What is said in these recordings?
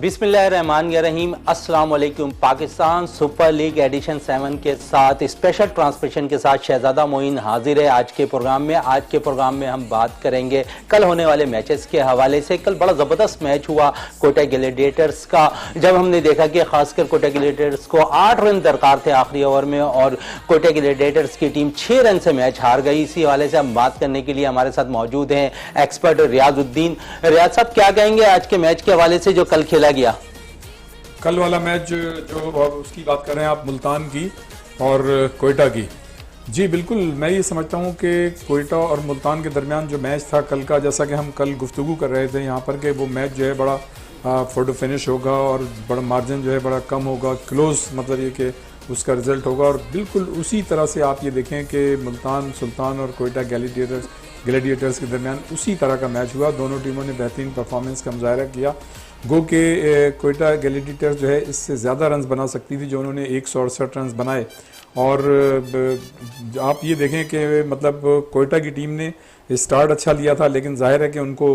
बिस्मिल्लाहिर्रहमानिर्रहीम। अस्सलाम वालेकुम। पाकिस्तान सुपर लीग एडिशन 7 के साथ स्पेशल ट्रांसमिशन के साथ शहजादा मोइन हाजिर है आज के प्रोग्राम में। आज के प्रोग्राम में हम बात करेंगे कल होने वाले मैचेस के हवाले से। कल बड़ा ज़बरदस्त मैच हुआ कोयटा ग्लैडिएटर्स का, जब हमने देखा कि खासकर कोयटा ग्लैडिएटर्स को 8 रन दरकार थे आखिरी ओवर में और कोयटा ग्लैडिएटर्स की टीम 6 रन से मैच हार गई। इसी हवाले से हम बात करने के लिए हमारे साथ मौजूद हैं एक्सपर्ट रियाजुद्दीन। रियाज साहब, क्या कहेंगे आज के मैच के हवाले से जो कल खेला गया? कल वाला मैच जो उसकी बात कर रहे हैं आप, मुल्तान की और कोयटा की। जी बिल्कुल, मैं ये समझता हूँ कि कोयटा और मुल्तान के दरमियान जो मैच था कल का, जैसा कि हम कल गुफ्तगू कर रहे थे यहाँ पर कि वो मैच जो है बड़ा फोटो फिनिश होगा और बड़ा मार्जिन जो है बड़ा कम होगा, क्लोज मतलब ये कि उसका रिजल्ट होगा। और बिल्कुल उसी तरह से आप ये देखें कि मुल्तान सुल्तान और कोयटा ग्लैडिएटर्स के दरमियान उसी तरह का मैच हुआ। दोनों टीमों ने बेहतरीन परफॉर्मेंस का मुजाहरा किया। गो के कोयटा ग्लैडिएटर्स जो है इससे ज़्यादा रन्स बना सकती थी, जो उन्होंने 168 रन्स बनाए। और आप ये देखें कि मतलब कोयटा की टीम ने स्टार्ट अच्छा लिया था, लेकिन जाहिर है कि उनको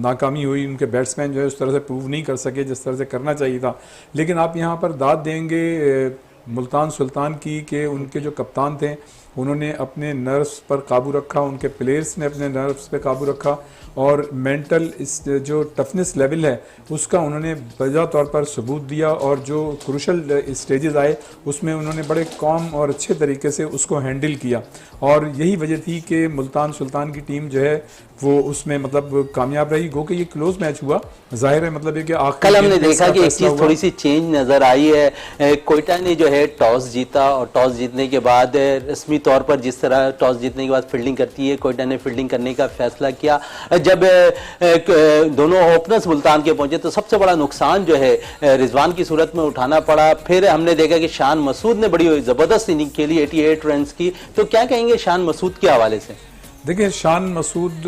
नाकामी हुई। उनके बैट्समैन जो है उस तरह से प्रूव नहीं कर सके जिस तरह से करना चाहिए था। लेकिन आप यहाँ पर दाद देंगे मुल्तान सुल्तान की कि उनके जो कप्तान थे उन्होंने अपने नर्व्स पर काबू रखा, उनके प्लेयर्स ने अपने नर्व्स पर काबू रखा और मेंटल इस जो टफनेस लेवल है उसका उन्होंने बजा तौर पर सबूत दिया। और जो क्रूशल स्टेजेस आए उसमें उन्होंने बड़े कॉम और अच्छे तरीके से उसको हैंडल किया। और यही वजह थी कि मुल्तान सुल्तान की टीम जो है वो उसमें मतलब कामयाब रही। गो कि ये क्लोज मैच हुआ, जाहिर है मतलब ये कि कल हमने देखा कि एक चीज़ थोड़ी सी चेंज नज़र आई है। कोयटा ने जो है टॉस जीता और टॉस जीतने के बाद रस्मी तौर पर जिस तरह टॉस जीतने के बाद फील्डिंग करती है, कोयटा ने फील्डिंग करने का फैसला किया। जब दोनों ओपनर्स मुल्तान के पहुंचे तो सबसे बड़ा नुकसान जो है रिजवान की सूरत में उठाना पड़ा। फिर हमने देखा कि शान मसूद ने बड़ी ज़बरदस्त इनिंग खेली, 88 रन की। तो क्या कहेंगे शान मसूद के हवाले से? देखिए, शान मसूद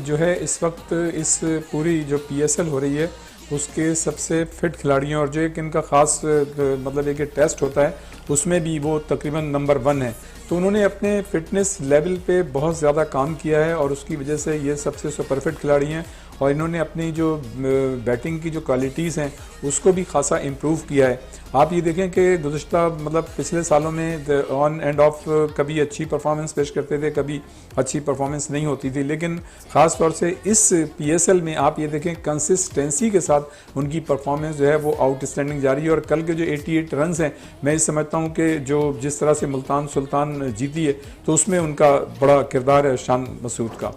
जो है इस वक्त इस पूरी जो PSL हो रही है उसके सबसे फिट खिलाड़ी हैं। और जो एक इनका ख़ास मतलब एक टेस्ट होता है उसमें भी वो तकरीबन नंबर 1 है। तो उन्होंने अपने फिटनेस लेवल पे बहुत ज़्यादा काम किया है और उसकी वजह से ये सबसे सुपर फिट खिलाड़ी हैं। और इन्होंने अपनी जो बैटिंग की जो क्वालिटीज़ हैं उसको भी खासा इम्प्रूव किया है। आप ये देखें कि गुज़श्ता मतलब पिछले सालों में ऑन एंड ऑफ कभी अच्छी परफॉर्मेंस पेश करते थे, कभी अच्छी परफॉर्मेंस नहीं होती थी, लेकिन ख़ास तौर से इस PSL में आप ये देखें कंसिस्टेंसी के साथ उनकी परफॉर्मेंस जो है वो आउटस्टैंडिंग जारी है। और कल के जो 88 रन हैं, मैं ये समझता हूँ कि जो जिस तरह से मुल्तान सुल्तान जीती है तो उसमें उनका बड़ा किरदार है शान मसूद का।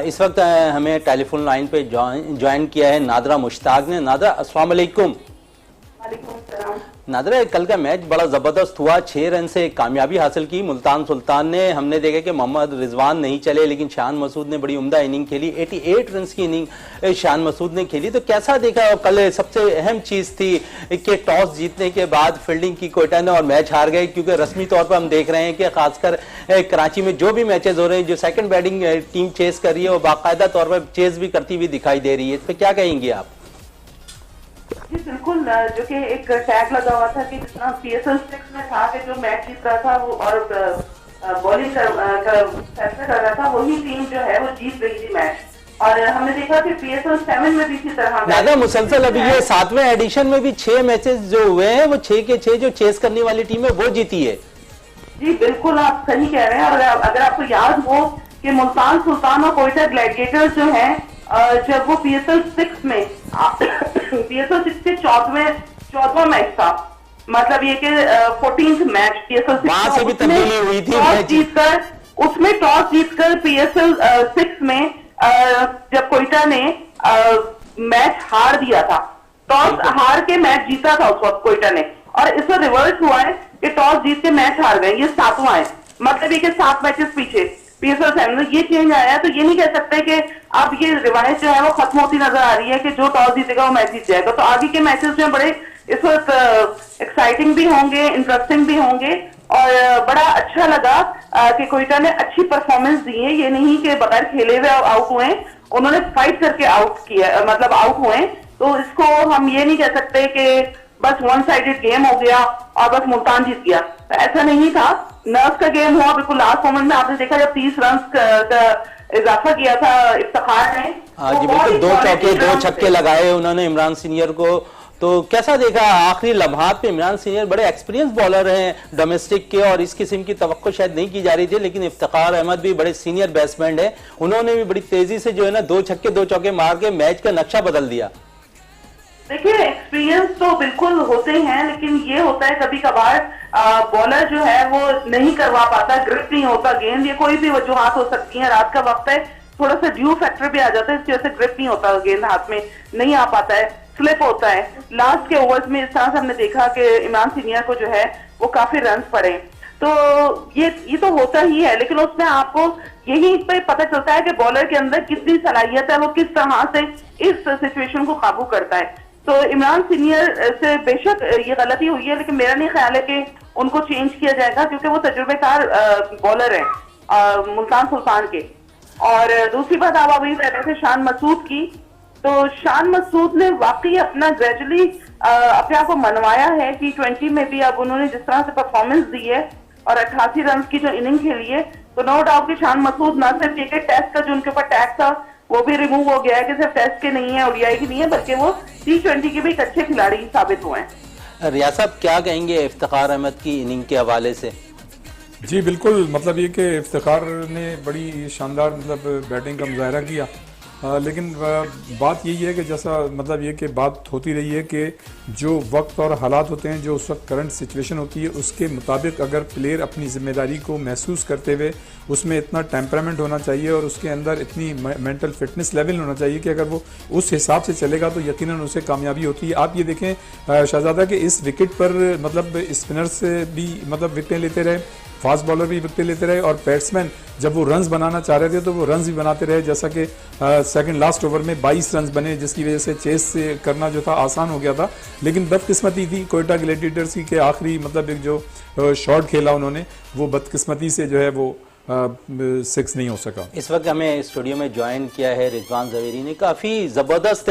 इस वक्त हमें टेलीफोन लाइन पे ज्वाइन किया है नादरा मुश्ताक ने। नादरा, अस्सलाम वालेकुम। नादरा, कल का मैच बड़ा ज़बरदस्त हुआ, 6 रन से कामयाबी हासिल की मुल्तान सुल्तान ने। हमने देखा कि मोहम्मद रिजवान नहीं चले, लेकिन शान मसूद ने बड़ी उम्दा इनिंग खेली, 88 रन की इनिंग शान मसूद ने खेली। तो कैसा देखा? और कल सबसे अहम चीज़ थी कि टॉस जीतने के बाद फील्डिंग की कोयटा ने और मैच हार गए, क्योंकि रस्मी तौर पर हम देख रहे हैं कि खासकर कराची में जो भी मैचेज हो रहे हैं, जो सेकंड बैटिंग टीम चेस कर रही है वो बाकायदा तौर पर चेस भी करती हुई दिखाई दे रही है। इस पर क्या कहेंगे आप? जी बिल्कुल, जो कि एक टैग लगा हुआ था कि जितना PSL 6 में था कि जो मैच जीत रहा था वो और बॉलिंग का फैसला कर रहा था, वही टीम जो है वो जीत रही थी मैच। और हमने देखा कि PSL 7 में भी इसी तरह ज्यादा मुसलसल अभी ये 7वें एडिशन में भी 6 मैचेस जो हुए हैं वो 6 के 6 जो चेस करने वाली टीम है वो जीती है। जी बिल्कुल, आप सही कह रहे हैं। और अगर आपको याद हो कि मुल्तान सुल्तान और कोयटा ग्लैडिएटर्स जो है जब वो PSL 6 में PSL 6 के 14वां मैच था, मतलब ये कि 14th मैच PSL 6 से भी तब्दीली हुई थी। उसमें टॉस जीतकर PSL 6 में जब कोयटा ने मैच हार दिया था, टॉस हार के मैच जीता था उस वक्त कोयटा ने। और इसमें रिवर्स हुआ है कि टॉस जीत के मैच हार गए, ये 7वां है, मतलब ये कि 7 मैचेस पीछे PSL 7 में ये चेंज आया है। तो ये नहीं कह सकते कि अब ये रिवायत जो है वो खत्म होती नजर आ रही है कि जो टॉस जीतेगा वो मैच जीत जाएगा। तो आगे के मैचेस जो बड़े इस वक्त एक्साइटिंग भी होंगे, इंटरेस्टिंग भी होंगे। और बड़ा अच्छा लगा कि कोयटा ने अच्छी परफॉर्मेंस दी है। ये नहीं कि बगैर खेले हुए आउट हुए, उन्होंने फाइट करके आउट किया, मतलब आउट हुए। तो इसको हम ये नहीं कह सकते कि बस वन साइडेड गेम हो गया और बस मुल्तान जीत गया, तो ऐसा नहीं था। नर्व्स का गेम हुआ। बिल्कुल लास्ट मोमेंट में आपने देखा जब 30 रन का इजाफा किया था इफ्तिखार ने। हाँ जी बिल्कुल, 2 चौके 2 छक्के लगाए उन्होंने इमरान सीनियर को तो कैसा देखा आखिरी लम्हात पे? इमरान सीनियर बड़े एक्सपीरियंस बॉलर हैं डोमेस्टिक के, और इस किस्म की तवक्को शायद नहीं की जा रही थी, लेकिन इफ्तिखार अहमद भी बड़े सीनियर बैट्समैन है, उन्होंने भी बड़ी तेजी से जो है ना 2 छक्के 2 चौके मार के मैच का नक्शा बदल दिया। देखिए, एक्सपीरियंस तो बिल्कुल होते हैं, लेकिन ये होता है कभी कभार बॉलर जो है वो नहीं करवा पाता, ग्रिप नहीं होता गेंद, ये कोई भी वजूहात हो सकती है, रात का वक्त है, थोड़ा सा ड्यू फैक्टर भी आ जाता है, इसकी वजह से ग्रिप नहीं होता, गेंद हाथ में नहीं आ पाता है, स्लिप होता है। लास्ट के ओवर्स में इस तरह से हमने देखा कि इमरान सीनियर को जो है वो काफी रन पड़े, तो ये तो होता ही है, लेकिन उसमें आपको यही पे पता चलता है कि बॉलर के अंदर कितनी सलाहियत है, वो किस तरह से इस सिचुएशन को काबू करता है। तो इमरान सीनियर से बेशक ये गलती हुई है, लेकिन मेरा नहीं ख्याल है कि उनको चेंज किया जाएगा, क्योंकि वो तजुर्बेकार बॉलर हैं मुल्तान सुल्तान के। और दूसरी बात, आप अभी कह रहे थे शान मसूद की, तो शान मसूद ने वाकई अपना ग्रेजुअली अपने आप को मनवाया है T20 में भी। अब उन्होंने जिस तरह से परफॉर्मेंस दी है और 88 रन की जो इनिंग खेली है, तो नो डाउट कि शान मसूद ना सिर्फ एक टेस्ट का जो उनके ऊपर टैग था वो भी रिमूव हो गया है, कि सिर्फ टेस्ट के नहीं है, ओडीआई की नहीं है, बल्कि वो T20 के भी एक अच्छे खिलाड़ी साबित हुए हैं। रियाज साहब क्या कहेंगे इफ्तिखार अहमद की इनिंग के हवाले से? जी बिल्कुल, मतलब ये कि इफ्तिखार ने बड़ी शानदार मतलब बैटिंग का मुजाहरा किया, लेकिन बात यही है कि जैसा मतलब ये कि बात होती रही है कि जो वक्त और हालात होते हैं, जो उस वक्त करंट सिचुएशन होती है, उसके मुताबिक अगर प्लेयर अपनी ज़िम्मेदारी को महसूस करते हुए उसमें इतना टेम्परामेंट होना चाहिए और उसके अंदर इतनी मेंटल फिटनेस लेवल होना चाहिए कि अगर वो उस हिसाब से चलेगा तो यकीनन उसे कामयाबी होती है। आप ये देखें शहजादा के इस विकेट पर मतलब स्पिनर्स भी मतलब विकेटें लेते रहे, फास्ट बॉलर भी विकेट लेते रहे, और बैट्समैन जब वो रन्स बनाना चाह रहे थे तो वो रन्स भी बनाते रहे, जैसा कि सेकंड लास्ट ओवर में 22 रन्स बने, जिसकी वजह से चेस से करना जो था आसान हो गया था। लेकिन बदकिस्मती थी कोयटा ग्लैडिएटर्स की कि आखिरी मतलब एक जो शॉट खेला उन्होंने, वो बदकिस्मती से जो है वो 6 नहीं हो सका। इस वक्त हमें स्टूडियो में ज्वाइन किया है रिजवान जवेरी ने। काफ़ी ज़बरदस्त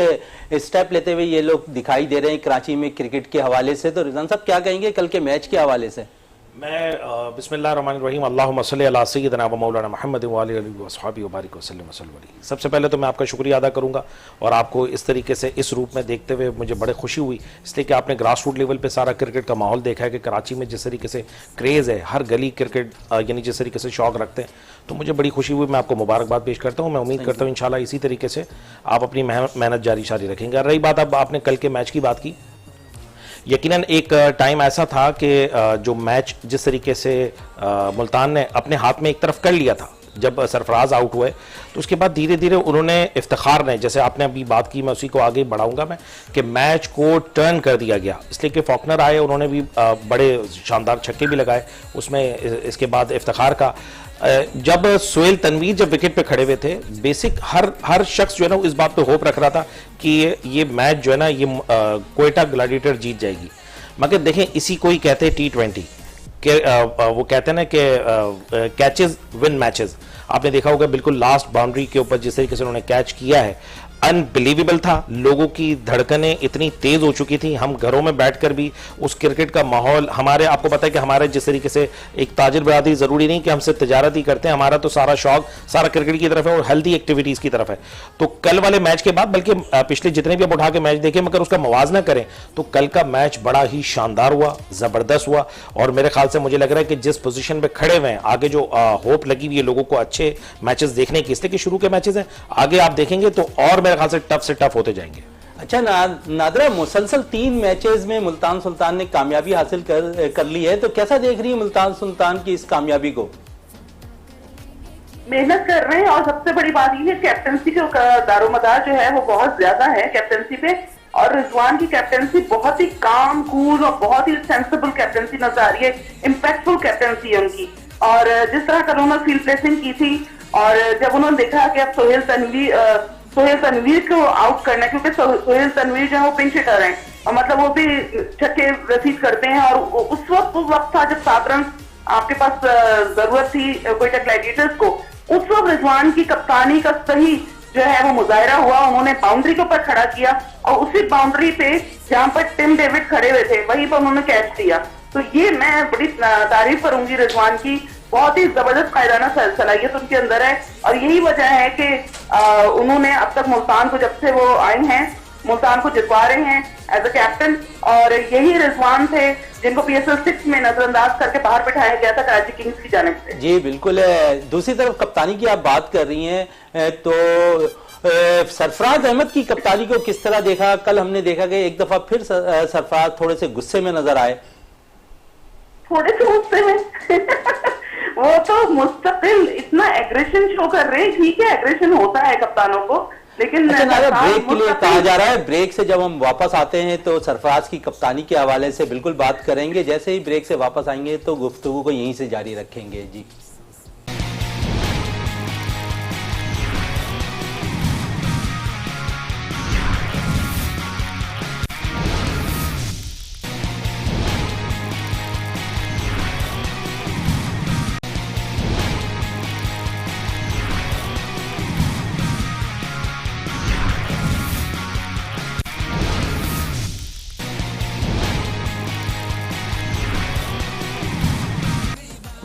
स्टेप लेते हुए ये लोग दिखाई दे रहे हैं कराची में क्रिकेट के हवाले से। तो रिजवान साहब क्या कहेंगे कल के मैच के हवाले से? मैं बिस्मिल्लाहिर्रहमानिर्रहीम अल्लाहुम्मा सल्ली अला सय्यिदिना व मौलाना मुहम्मद व आलिहि व अस्हाबी व बारिक वसल्लम वसल्लम। सबसे पहले तो मैं आपका शुक्रिया अदा करूंगा, और आपको इस तरीके से इस रूप में देखते हुए मुझे बड़े खुशी हुई, इसलिए कि आपने ग्रास रूट लेवल पे सारा क्रिकेट का माहौल देखा है कि कराची में जिस तरीके से क्रेज़ है, हर गली क्रिकेट यानी जिस तरीके से शौक रखते हैं, तो मुझे बड़ी खुशी हुई। मैं आपको मुबारकबाद पेश करता हूँ। मैं उम्मीद करता हूँ इंशाल्लाह इसी तरीके से आप अपनी मेहनत जारी रखेंगे। रही बात अब आपने कल के मैच की बात की, यकीनन एक टाइम ऐसा था कि जो मैच जिस तरीके से मुल्तान ने अपने हाथ में एक तरफ कर लिया था जब सरफराज आउट हुए, तो उसके बाद धीरे धीरे उन्होंने इफ्तिखार ने, जैसे आपने अभी बात की, मैं उसी को आगे बढ़ाऊंगा मैं, कि मैच को टर्न कर दिया गया, इसलिए कि फॉकनर आए, उन्होंने भी बड़े शानदार छक्के भी लगाए उसमें। इसके बाद इफ्तिखार का जब सोहेल तनवीर जब विकेट पे खड़े हुए थे, बेसिक हर शख्स जो है ना इस बात पे होप रख रहा था कि ये मैच जो है ना ये कोयटा ग्लैडिएटर जीत जाएगी। मगर देखें, इसी को ही कहते हैं T20 के वो कहते हैं ना कि कैचेस विन मैचेस। आपने देखा होगा बिल्कुल लास्ट बाउंड्री के ऊपर जिस तरीके से उन्होंने कैच किया है, अनबिलीवेबल था। लोगों की धड़कनें इतनी तेज हो चुकी थी, हम घरों में बैठकर भी उस क्रिकेट का माहौल, हमारे आपको पता है कि हमारे जिस तरीके से एक ताजिर बरादरी जरूरी नहीं कि हम सिर्फ तजारत ही करते हैं, हमारा तो सारा शौक सारा क्रिकेट की तरफ है और हेल्दी एक्टिविटीज की तरफ है। तो कल वाले मैच के बाद, बल्कि पिछले जितने भी आप उठा के मैच देखें, मगर उसका मुवाजना करें तो कल का मैच बड़ा ही शानदार हुआ, जबरदस्त हुआ। और मेरे ख्याल से मुझे लग रहा है कि जिस पोजीशन पे खड़े हुए हैं, आगे जो होप लगी हुई है लोगों को अच्छे मैचेस देखने की, इसलिए कि शुरू के मैचेस हैं, आगे आप देखेंगे तो और मेरे ख्याल से टफ होते जाएंगे। अच्छा नादरा, मुसलसल 3 मैचेस में मुल्तान सुल्तान ने कामयाबी हासिल कर ली है, तो कैसा देख रही है मुल्तान सुल्तान की इस कामयाबी को? मेहनत कर रहे हैं, और सबसे बड़ी बात ये है कैप्टनसी का दारोमदार जो है वो बहुत ज्यादा है कैप्टनसी पे, और रिजवान की कैप्टनसी बहुत ही काम कूल और बहुत ही सेंसिबल कैप्टनसी नजर आ रही है, इम्पैक्टफुल कैप्टनसी है उनकी। और जिस तरह का उन्होंने फील्ड प्लेसिंग की थी, और जब उन्होंने देखा कि अब सोहेल तनवीर को आउट करना है, क्योंकि सोहेल तनवीर जो है वो पिंच हिटर हैं, और मतलब वो भी छक्के रसीद करते हैं, और उस वक्त था जब 7 रन आपके पास जरूरत थी कोयटा ग्लैडिएटर्स को, उस वक्त रिजवान की कप्तानी का सही जो है वो मुजाहिरा हुआ। उन्होंने बाउंड्री के ऊपर खड़ा किया, और उसी बाउंड्री पे जहां पर टिम डेविड खड़े हुए थे वहीं पर उन्होंने कैच दिया। तो ये मैं बड़ी तारीफ करूंगी रिजवान की, बहुत ही जबरदस्त कायदाना सलाहियत उनके अंदर है, और यही वजह है कि उन्होंने अब तक मुल्तान को जब से वो आए हैं मुल्तान को जितवा रहे हैं एज अ कैप्टन। और यही रिजवान थे जिनको PSL 6 में नजरअंदाज करके बाहर बिठाया गया था कराची किंग्स की जानिब से। जी बिल्कुल। दूसरी तरफ कप्तानी की आप बात कर रही हैं तो सरफराज अहमद की कप्तानी को किस तरह देखा? कल हमने देखा कि एक दफा फिर सरफराज थोड़े से गुस्से में नजर आए। थोड़े से गुस्से में वो तो मुस्तकिल इतना एग्रेशन शो कर रहे हैं। ठीक है, एग्रेशन होता है कप्तानों को, लेकिन ब्रेक के लिए कहा जा रहा है। ब्रेक से जब हम वापस आते हैं तो सरफराज की कप्तानी के हवाले से बिल्कुल बात करेंगे। जैसे ही ब्रेक से वापस आएंगे तो गुफ्तगू को यहीं से जारी रखेंगे। जी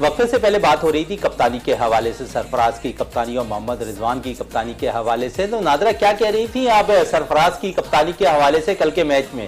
वक्फे से पहले बात हो रही थी कप्तानी के हवाले से, सरफराज की कप्तानी और मोहम्मद रिजवान की कप्तानी के हवाले से। तो नादरा क्या कह रही थी आप सरफराज की कप्तानी के हवाले से कल के मैच में?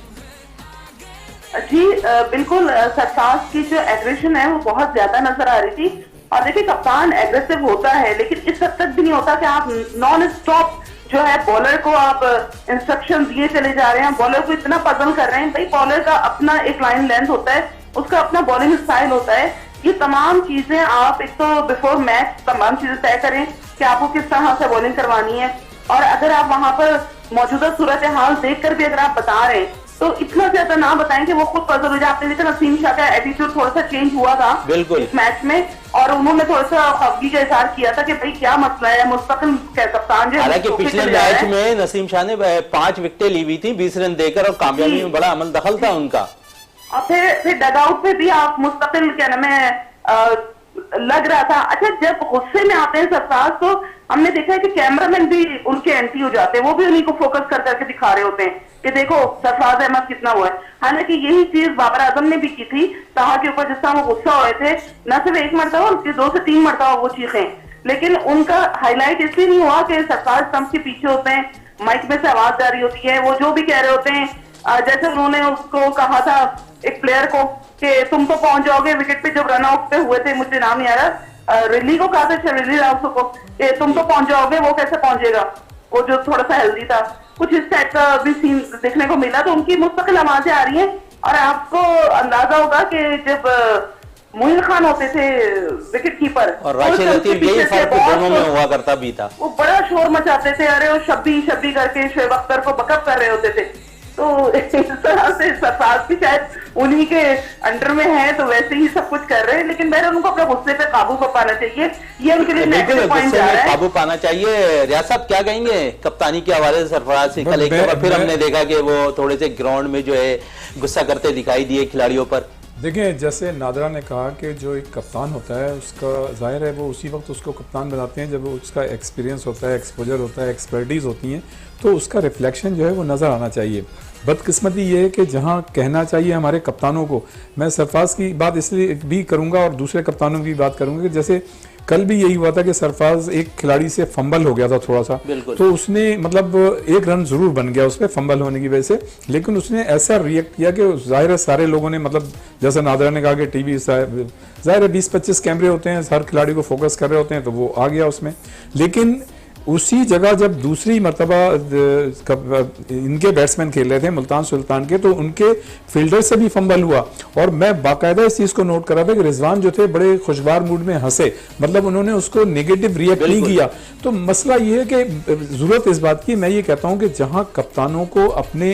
जी बिल्कुल, सरफराज की जो एग्रेशन है वो बहुत ज्यादा नजर आ रही थी। और देखिए, कप्तान एग्रेसिव होता है लेकिन इस हद तक भी नहीं होता कि आप नॉन स्टॉप जो है बॉलर को आप इंस्ट्रक्शन दिए चले जा रहे हैं, बॉलर को इतना पजल कर रहे हैं। भाई बॉलर का अपना एक लाइन लेंथ होता है, उसका अपना बॉलिंग स्टाइल होता है। ये तमाम चीजें आप एक तो बिफोर मैच तमाम चीजें तय करें कि आपको किस तरह से बॉलिंग करवानी है। और अगर आप वहां पर मौजूदा सूरत हाल देखकर भी अगर आप बता रहे हैं तो इतना ज्यादा ना बताएं कि वो खुद पजल हो जाए। आपने देखा नसीम शाह का एटीट्यूड थोड़ा सा चेंज हुआ था इस मैच में, और उन्होंने थोड़ा सा खफगी का इजहार किया था कि भाई क्या मसला है, मुस्तकिल कप्तान जो है। हालांकि पिछले मैच में नसीम शाह ने 5 विकेटें ली हुई थी 20 रन देकर, और कामयाबी में बड़ा अमल दखल था उनका। और फिर डगआउट में भी आप मुस्तकिल क्या नाम है लग रहा था। अच्छा, जब गुस्से में आते हैं सरफराज तो हमने देखा है कि कैमरामैन भी उनके एंटी हो जाते हैं, वो भी उन्हीं को फोकस कर करके दिखा रहे होते हैं कि देखो सरफराज अहमद कितना हुआ है। हालांकि यही चीज बाबर आजम ने भी की थी ताहा के ऊपर, जिस तरह वो गुस्सा हुए थे, न सिर्फ एक मरतबा बल्कि 2 से 3 मरतबा वो चीखें, लेकिन उनका हाईलाइट इसलिए नहीं हुआ कि सरफराज स्टंप के पीछे होते हैं, माइक में से आवाज जा रही होती है, वो जो भी कह रहे होते हैं। जैसे उन्होंने उसको कहा था एक प्लेयर को कि तुम तो पहुंच जाओगे विकेट पे, जब रन आउट पे हुए थे, मुझे नाम नहीं आ रहा, रिली को कहा था, रिली राउत को, कि तुम तो पहुंच जाओगे, वो कैसे पहुंचेगा, वो जो थोड़ा सा हेल्दी था। कुछ इस टाइप का भी सीन देखने को मिला। तो उनकी मुस्तकिल आवाजें आ रही हैं। और आपको अंदाजा होगा कि जब मोइन खान होते थे विकेट कीपर और राशिद लतीफ, यही फर्क दोनों में हुआ करता भी था, वो बड़ा शोर मचाते थे, अरे वो शब्बी शब्बी करके शोएब अख्तर को बकअप कर रहे होते थे। तो इस तरह से सरफराज भी शायद उन्हीं के अंडर में है, तो वैसे ही सब कुछ कर रहे हैं। लेकिन बहरहाल उनको अपने गुस्से पे काबू पाना चाहिए, ये उनके लिए नेगेटिव पॉइंट जा रहा है। काबू पाना चाहिए। रियासत क्या कहेंगे कप्तानी के हवाले से सरफराज से? कल एक बार फिर हमने देखा कि वो थोड़े से ग्राउंड में जो है गुस्सा करते दिखाई दिए खिलाड़ियों पर। देखिए, जैसे नादरा ने कहा कि जो एक कप्तान होता है उसका जाहिर है वो उसी वक्त उसको कप्तान बनाते हैं जब उसका एक्सपीरियंस होता है, एक्सपोजर होता है, एक्सपर्टीज़ होती हैं, तो उसका रिफ्लेक्शन जो है वो नज़र आना चाहिए। बदकिस्मती ये है कि जहाँ कहना चाहिए हमारे कप्तानों को, मैं सरफराज की बात इसलिए भी करूँगा और दूसरे कप्तानों की बात करूँगा कि जैसे कल भी यही हुआ था कि सरफराज एक खिलाड़ी से फंबल हो गया था थोड़ा सा, तो उसने मतलब 1 रन जरूर बन गया उसपे फंबल होने की वजह से, लेकिन उसने ऐसा रिएक्ट किया कि जाहिर है सारे लोगों ने, मतलब जैसा नादरा ने कहा कि टीवी जाहिर है 20-25 कैमरे होते हैं, हर खिलाड़ी को फोकस कर रहे होते हैं, तो वो आ गया उसमें। लेकिन उसी जगह जब दूसरी मरतबा इनके बैट्समैन खेल रहे थे मुल्तान सुल्तान के, तो उनके फील्डर से भी फंबल हुआ। और मैं बाकायदा इस चीज़ को नोट कर रहा था कि रिजवान जो थे बड़े खुशगवार मूड में हंसे, मतलब उन्होंने उसको नेगेटिव रिएक्ट नहीं किया। तो मसला ये है कि ज़रूरत इस बात की, मैं ये कहता हूँ कि जहाँ कप्तानों को अपने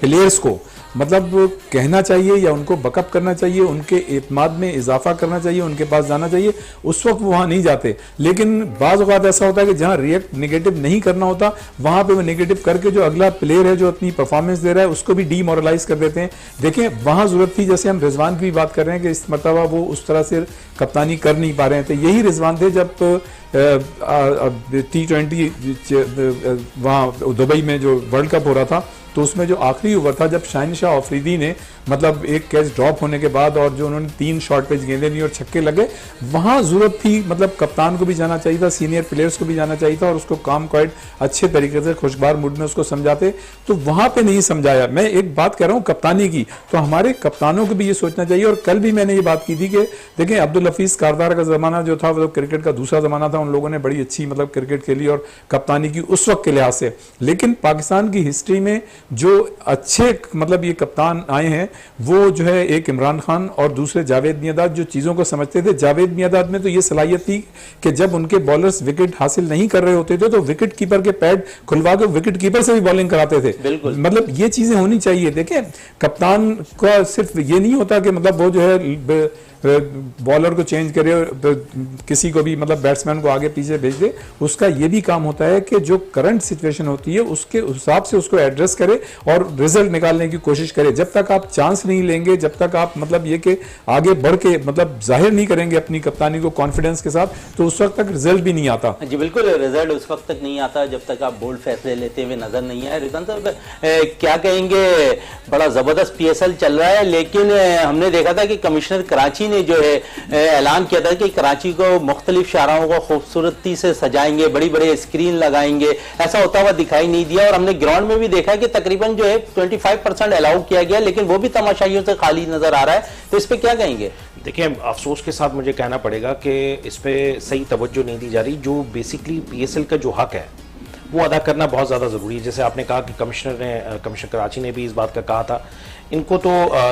प्लेयर्स को मतलब कहना चाहिए या उनको बकअप करना चाहिए, उनके एतमाद में इजाफा करना चाहिए, उनके पास जाना चाहिए, उस वक्त वहाँ नहीं जाते। लेकिन बाज़ औक़ात ऐसा होता है कि जहाँ रिएक्ट नेगेटिव नहीं करना होता वहाँ पे वो नेगेटिव करके जो अगला प्लेयर है जो अपनी परफॉर्मेंस दे रहा है उसको भी डीमोरलाइज कर देते हैं। देखें, वहाँ ज़रूरत थी, जैसे हम रिजवान की भी बात कर रहे हैं कि इस मरतबा वो उस तरह से कप्तानी कर नहीं पा रहे हैं, तो यही रिजवान थे जब T20 वहाँ दुबई में जो वर्ल्ड कप हो रहा था तो उसमें जो आखिरी ओवर था जब शाहिन शाह अफरीदी ने मतलब एक कैच ड्रॉप होने के बाद और जो उन्होंने 3 शॉर्ट पेज गेंदें दी और छक्के लगे, वहां जरूरत थी, मतलब कप्तान को भी जाना चाहिए था, सीनियर प्लेयर्स को भी जाना चाहिए था और उसको काम क्वाइट अच्छे तरीके से खुशगवार मूड में उसको समझाते, तो वहां पे नहीं समझाया। मैं एक बात कह रहा हूं कप्तानी की, तो हमारे कप्तानों को भी ये सोचना चाहिए। और कल भी मैंने ये बात की थी कि देखें अब्दुल हफीज कारदार का जमाना जो था वो क्रिकेट का दूसरा जमाना था, उन लोगों ने बड़ी अच्छी मतलब क्रिकेट खेली और कप्तानी की उस वक्त के लिहाज से, लेकिन पाकिस्तान की हिस्ट्री में जो अच्छे मतलब ये कप्तान आए हैं वो जो है एक इमरान खान और दूसरे जावेद मियांदाद, जो चीजों को समझते थे। जावेद मियांदाद में तो ये सलाहियत थी कि जब उनके बॉलर्स विकेट हासिल नहीं कर रहे होते थे तो विकेट कीपर के पैड खुलवा के विकेट कीपर से भी बॉलिंग कराते थे। मतलब ये चीजें होनी चाहिए। देखें कप्तान का सिर्फ ये नहीं होता कि मतलब वो जो है बॉलर को चेंज करे और किसी को भी मतलब बैट्समैन को आगे पीछे भेज दे, उसका ये भी काम होता है कि जो करंट सिचुएशन होती है उसके हिसाब से उसको एड्रेस करे और रिजल्ट निकालने की कोशिश करे। जब तक आप चांस नहीं लेंगे, जब तक आप मतलब ये कि आगे बढ़ के मतलब जाहिर नहीं करेंगे अपनी कप्तानी को कॉन्फिडेंस के साथ, तो उस वक्त तक रिजल्ट भी नहीं आता। जी बिल्कुल, रिजल्ट उस वक्त तक नहीं आता जब तक आप बोल्ड फैसले लेते हुए नजर नहीं आए। रिजवान साहब क्या कहेंगे, बड़ा जबरदस्त PSL चल रहा है, लेकिन हमने देखा था कि कमिश्नर कराची ने जो है ऐलान किया था कि कराची को मुख्तलिफ शाहराहों को खूबसूरती से सजाएंगे, बड़ी बड़ी स्क्रीन लगाएंगे, ऐसा होता हुआ दिखाई नहीं दिया। और हमने ग्राउंड में भी देखा कि तकरीबन जो है 25% अलाउ किया गया, लेकिन वो भी तमाशाइयों से खाली नजर आ रहा है। तो इस पर क्या कहेंगे? देखिए, अफसोस के साथ मुझे कहना पड़ेगा कि इस पर सही तवज्जो नहीं दी जा रही। जो बेसिकली PSL का जो हक है वो अदा करना बहुत ज़्यादा ज़रूरी है। जैसे आपने कहा कि कमिश्नर कराची ने भी इस बात का कहा था, इनको तो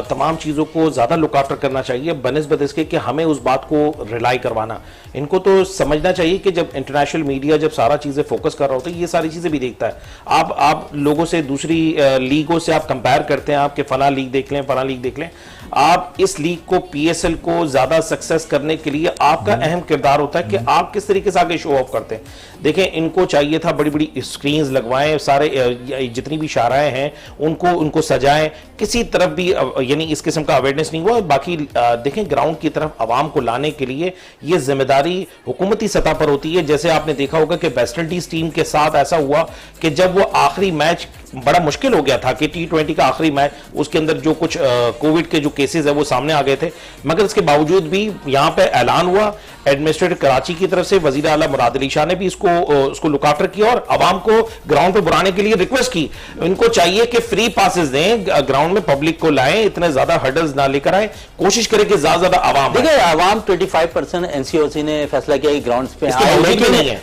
तमाम चीज़ों को ज़्यादा लुक आफ्टर करना चाहिए बनिस्बत इसके कि हमें उस बात को रिलाई करवाना। इनको तो समझना चाहिए कि जब इंटरनेशनल मीडिया जब सारा चीज़ें फोकस कर रहा होता है, ये सारी चीज़ें भी देखता है। आप लोगों से दूसरी लीगों से आप कंपेयर करते हैं, आपके फला लीग देख लें, फला लीग देख लें। आप इस लीग को PSL को ज़्यादा सक्सेस करने के लिए आपका अहम किरदार होता है कि आप किस तरीके से आगे शो ऑफ करते हैं। देखें, इनको चाहिए था बड़ी बड़ी स्क्रीन्स लगवाएं, सारे जितनी भी शाराएं हैं उनको सजाएं, किसी तरफ भी यानी इस किस्म का अवेयरनेस नहीं हुआ। बाकी देखें, ग्राउंड की तरफ आवाम को लाने के लिए ये जिम्मेदारी हुकूमती सतह पर होती है। जैसे आपने देखा होगा कि वेस्ट इंडीज टीम के साथ ऐसा हुआ कि जब वो आखिरी मैच बड़ा मुश्किल हो गया था कि T20 का आखिरी मैच, उसके अंदर जो कुछ कोविड के जो केसेस है वो सामने आ गए थे, मगर इसके बावजूद भी यहां पे ऐलान हुआ एडमिनिस्ट्रेटर कराची की तरफ से, वजीर आला मुराद अली शाह ने भी उसको लुक आफ्टर किया और आवाम को ग्राउंड पे बुलाने के लिए रिक्वेस्ट की। इनको चाहिए कि फ्री पासेस दें, ग्राउंड में पब्लिक को लाएं, इतने ज्यादा हर्डल्स ना लेकर आए, कोशिश करें कि ज्यादा आवाम। देखिए, आवाम 25% NCOC ने फैसला किया कि ग्राउंड पे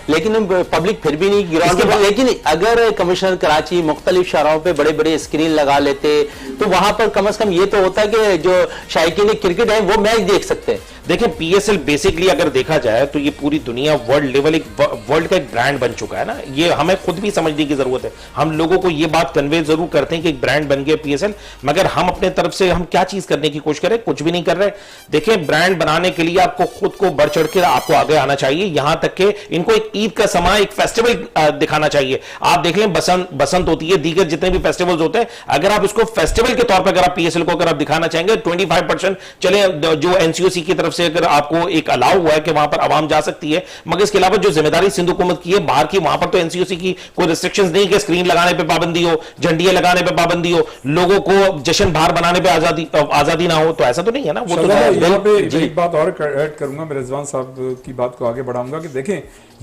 लेकिन पब्लिक फिर भी नहीं ग्राउंड पे। लेकिन अगर कमिश्नर कराची मुख्तलिफ शहरों पे बड़े बड़े स्क्रीन लगा लेते तो वहां पर कम से कम ये तो होता कि जो शायकीन क्रिकेट है वो मैच देख सकते हैं। देखिए, PSL बेसिकली अगर देखा जाए तो ये पूरी दुनिया वर्ल्ड लेवल वर्ल्ड का एक ब्रांड बन चुका है ना। ये हमें खुद भी समझने की जरूरत है। हम लोगों को ये बात कन्वे जरूर करते हैं कि एक ब्रांड बन गया PSL, मगर हम अपने तरफ से हम क्या चीज करने की कोशिश करें? कुछ भी नहीं कर रहे। देखिए, ब्रांड बनाने के लिए आपको खुद को बढ़ चढ़ के आपको आगे आना चाहिए। यहां तक कि इनको एक ईद का समय, एक फेस्टिवल दिखाना चाहिए। आप देख लें, बसंत होती है, दीगर जितने भी फेस्टिवल्स होते हैं, अगर आप इसको फेस्टिवल के तौर पर अगर आप PSL को अगर आप दिखाना चाहेंगे, 25% चले जो NCOC की तरफ से अगर आपको एक अलाउ हुआ है कि वहां पर आवाम जा सकती है, मगर इसके अलावा जो जिम्मेदारी सिंध हुकूमत की है बाहर की, वहां पर तो NCOC की कोई रिस्ट्रिक्शंस नहीं कि स्क्रीन लगाने पे पाबंदी हो, झंडियां लगाने पे पाबंदी हो, लोगों को जश्न बाहर बनाने पे आजादी ना हो, तो ऐसा तो नहीं है ना। वो तो यहाँ पे एक बात और ऐड करूंगा, मैं रिजवान साहब की बात को आगे बढ़ाऊंगा कि देखें,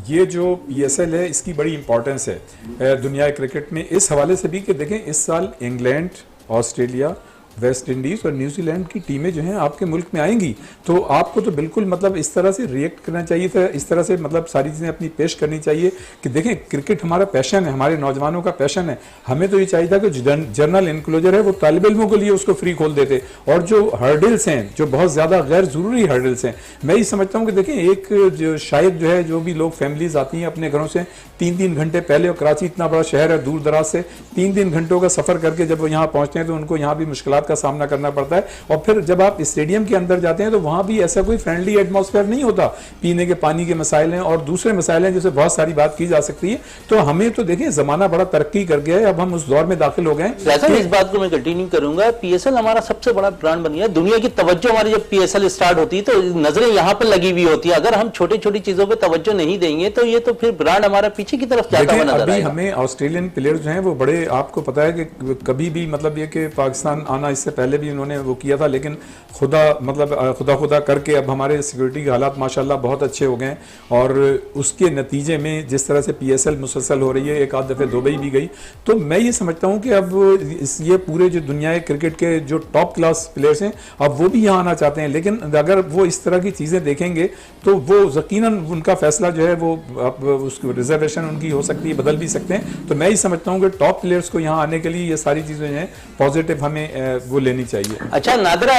ये जो PSL है इसकी बड़ी इंपॉर्टेंस है दुनिया क्रिकेट में, इस हवाले से भी कि देखें इस साल इंग्लैंड, ऑस्ट्रेलिया, वेस्ट इंडीज और न्यूजीलैंड की टीमें जो हैं आपके मुल्क में आएंगी, तो आपको तो बिल्कुल मतलब इस तरह से रिएक्ट करना चाहिए था, इस तरह से मतलब सारी चीज़ें अपनी पेश करनी चाहिए कि देखें क्रिकेट हमारा पैशन है, हमारे नौजवानों का पैशन है। हमें तो ये चाहिए था कि जर्नल इनक्लोजर है वो तालिब इल्मों के लिए उसको फ्री खोल देते, और जो हर्डल्स हैं, जो बहुत ज़्यादा गैर ज़रूरी हर्डल्स हैं, मैं ये समझता हूँ कि देखें एक जो शायद जो है जो भी लोग फैमिलीज आती हैं अपने घरों से 3-3 घंटे पहले, और कराची इतना बड़ा शहर है दूर दराज से, 3-3 घंटों का सफ़र करके जब वो यहाँ पहुँचते हैं तो उनको यहाँ भी मुश्किलात मुश्किलात का सामना करना पड़ता है। और फिर जब आप स्टेडियम के अंदर जाते हैं तो वहां भी ऐसा कोई फ्रेंडली एटमॉस्फेयर नहीं होता, पीने के पानी के मसाइल हैं और दूसरे मसाइल हैं जिससे बहुत सारी बात की जा सकती है। तो हमें तो देखिए जमाना बड़ा तरक्की कर गया है, अब हम उस दौर में दाखिल हो गए हैं। इस बात को मैं कंटिन्यू करूंगा, पीएसएल हमारा सबसे बड़ा ब्रांड बन गया, दुनिया की तवज्जो हमारी जब पीएसएल स्टार्ट होती है तो नजरें यहाँ पर लगी हुई होती है। अगर हम छोटी छोटी चीजों पे तवज्जो नहीं देंगे तो ये तो फिर ब्रांड हमारा पीछे की तरफ जाता हुआ नजर आएगा। हमें ऑस्ट्रेलियन प्लेयर्स जो हैं वो बड़े, आपको पता है कि कभी भी मतलब ये कि पाकिस्तान आना इससे पहले भी उन्होंने वो किया था, लेकिन खुदा करके अब हमारे सिक्योरिटी के हालात माशाल्लाह बहुत अच्छे हो गए और उसके नतीजे में जिस तरह से पीएसएल मुसलसल हो रही है, एक आध दफे दुबई भी गई, तो मैं ये समझता हूँ कि अब ये पूरे जो दुनिया क्रिकेट के जो टॉप क्लास प्लेयर्स हैं अब वो भी यहाँ आना चाहते हैं। लेकिन अगर वो इस तरह की चीजें देखेंगे तो वो यकीनन उनका फैसला जो है वो अब उसकी रिजर्वेशन उनकी हो सकती है, बदल भी सकते हैं। तो मैं ही समझता हूँ कि टॉप प्लेयर्स को यहाँ आने के लिए ये सारी चीजें जो हैं पॉजिटिव हमें वो लेनी चाहिए। अच्छा नादरा,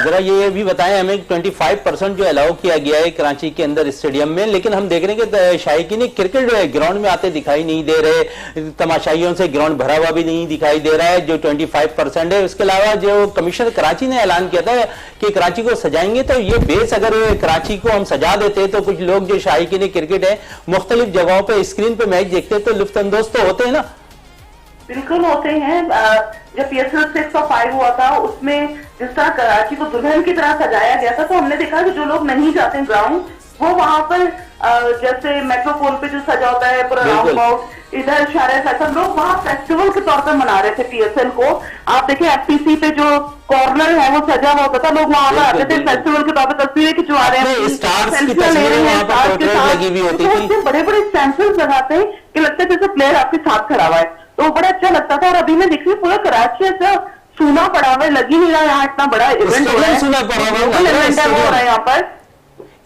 जरा ये भी बताएं हमें 25% जो अलाउ किया गया है कराची के अंदर स्टेडियम में, लेकिन हम देख रहे हैं कि शायकीन क्रिकेट ग्राउंड में आते दिखाई नहीं दे रहे, तमाशाइयों से ग्राउंड भरा हुआ भी नहीं दिखाई दे रहा है जो 25% है। उसके अलावा जो कमिश्नर कराची ने ऐलान किया था कि कराची को सजाएंगे, तो ये बेस अगर कराची को हम सजा देते तो कुछ लोग जो शायकीन क्रिकेट है मुख्तलिफ जगहों पर स्क्रीन पे मैच देखते तो लुत्फानंदोज तो होते हैं ना। बिल्कुल होते हैं। जब पीएसएल 6 और 5 हुआ था उसमें जिस तरह कराची को दुल्हन की तरह सजाया गया था, तो हमने देखा कि जो लोग नहीं जाते ग्राउंड वो वहां पर जैसे मेट्रोपोल पे जो सजा होता है पूरा राउंड अबाउट इधर शायद फैसल, लोग वहाँ फेस्टिवल के तौर पर मना रहे थे पीएसएल को। आप देखिए एफपीसी पे जो कॉर्नर है वो सजा हुआ होता था, लोग वहां पर आते थे फेस्टिवल के तौर पर तस्वीरें खिंचवा रहे हैं, सेल्फियां ले रहे हैं स्टार्स के साथ, तो बड़े बड़े स्टैंसर्स लगाते हैं कि लगता है जैसे प्लेयर आपके साथ खड़ा हुआ है, तो बड़ा अच्छा लगता था। और अभी मैं देख रही हूँ पूरा कराची ऐसा सूना पड़ा हुआ है, लग ही नहीं रहा यहाँ इतना बड़ा इवेंट हो रहा है, हो रहा है यहाँ पर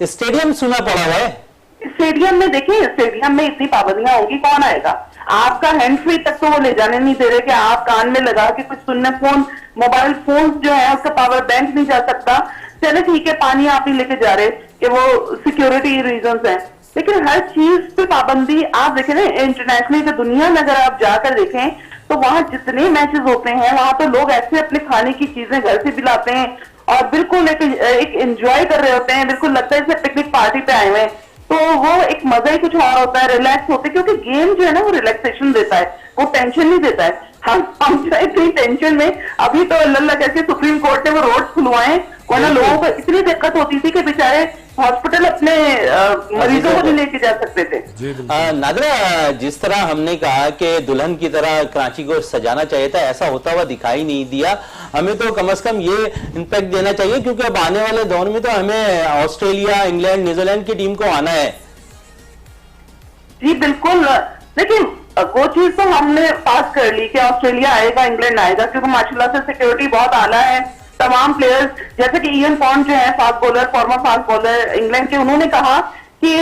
स्टेडियम सुना पड़ा हुआ है। स्टेडियम में देखिए, स्टेडियम में इतनी पाबंदियां होगी, कौन आएगा? आपका हैंड फ्री तक तो वो ले जाने नहीं दे रहे कि आप कान में लगा के कुछ सुनने, फोन मोबाइल फोन जो है उसका पावर बैंक नहीं जा सकता। चले ठीक है, पानी आप ही लेके जा रहे कि वो सिक्योरिटी रीजंस हैं, लेकिन हर चीज पे पाबंदी। आप देखें ना इंटरनेशनली तो दुनिया में अगर आप जाकर देखें तो वहां जितने मैचेस होते हैं वहां तो लोग ऐसे अपने खाने की चीजें घर से भी लाते हैं और बिल्कुल एक एंजॉय कर रहे होते हैं, बिल्कुल लगता है जैसे पिकनिक पार्टी पे आए हुए हैं। तो वो एक मजा ही कुछ और होता है, रिलैक्स होते हैं, क्योंकि गेम जो है ना वो रिलैक्सेशन देता है, वो टेंशन नहीं देता है। हम चाहे इतनी टेंशन में, अभी तो अल्लाह करके सुप्रीम कोर्ट ने वो रोड खुलवाए, वरना लोगों को इतनी दिक्कत होती थी कि बेचारे हॉस्पिटल अपने मरीजों को नहीं लेके जा सकते थे। नादरा, जिस तरह हमने कहा कि दुल्हन की तरह कराची को सजाना चाहिए था, ऐसा होता हुआ दिखाई नहीं दिया। हमें तो कम से कम ये इम्पैक्ट देना चाहिए, क्योंकि अब आने वाले दौर में तो हमें ऑस्ट्रेलिया, इंग्लैंड, न्यूजीलैंड की टीम को आना है। जी बिल्कुल, लेकिन वो चीज तो हमने पास कर ली कि ऑस्ट्रेलिया आएगा, इंग्लैंड आएगा, क्योंकि माशाल्लाह से सिक्योरिटी बहुत आला है। तमाम प्लेयर्स जैसे कि इयन पॉन्ड जो है fast bowler, farmer fast bowler England के, उन्होंने कहा कि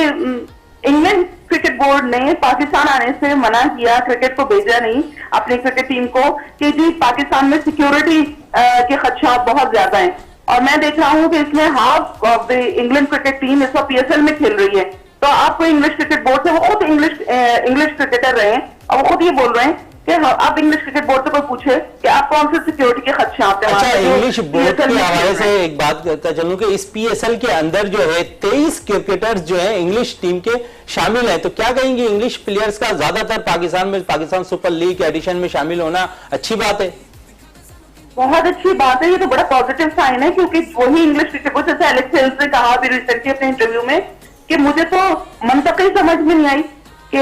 इंग्लैंड क्रिकेट बोर्ड ने पाकिस्तान आने से मना किया, क्रिकेट को भेजा नहीं अपनी क्रिकेट टीम को, कि जी पाकिस्तान में सिक्योरिटी के खदशात बहुत ज्यादा हैं। और मैं देख रहा हूँ कि इसमें half of the England cricket team इस वक्त पीएसएल में खेल रही है। तो आपको इंग्लिश क्रिकेट बोर्ड से, वो खुद इंग्लिश क्रिकेटर रहे हैं और वो खुद ये बोल रहे हैं कि आप इंग्लिश क्रिकेट बोर्ड से कोई पूछे कि आप कौन से सिक्योरिटी के खदशात हैं। अच्छा, इंग्लिश बोर्ड के हवाले से एक बात करता चलूं कि इस पीएसएल के अंदर जो है 23 क्रिकेटर्स जो है इंग्लिश टीम के शामिल हैं, तो क्या कहेंगे इंग्लिश प्लेयर्स का ज्यादातर पाकिस्तान में, पाकिस्तान सुपर लीग एडिशन में शामिल होना अच्छी बात है? बहुत अच्छी बात है, ये तो बड़ा पॉजिटिव साइन है, क्योंकि वही इंग्लिश क्रिकेट बोर्ड, जैसे एलेक्स हेल्स ने कहा अभी रिसेंटली अपने इंटरव्यू में कि मुझे तो मंतक ही समझ में नहीं आई कि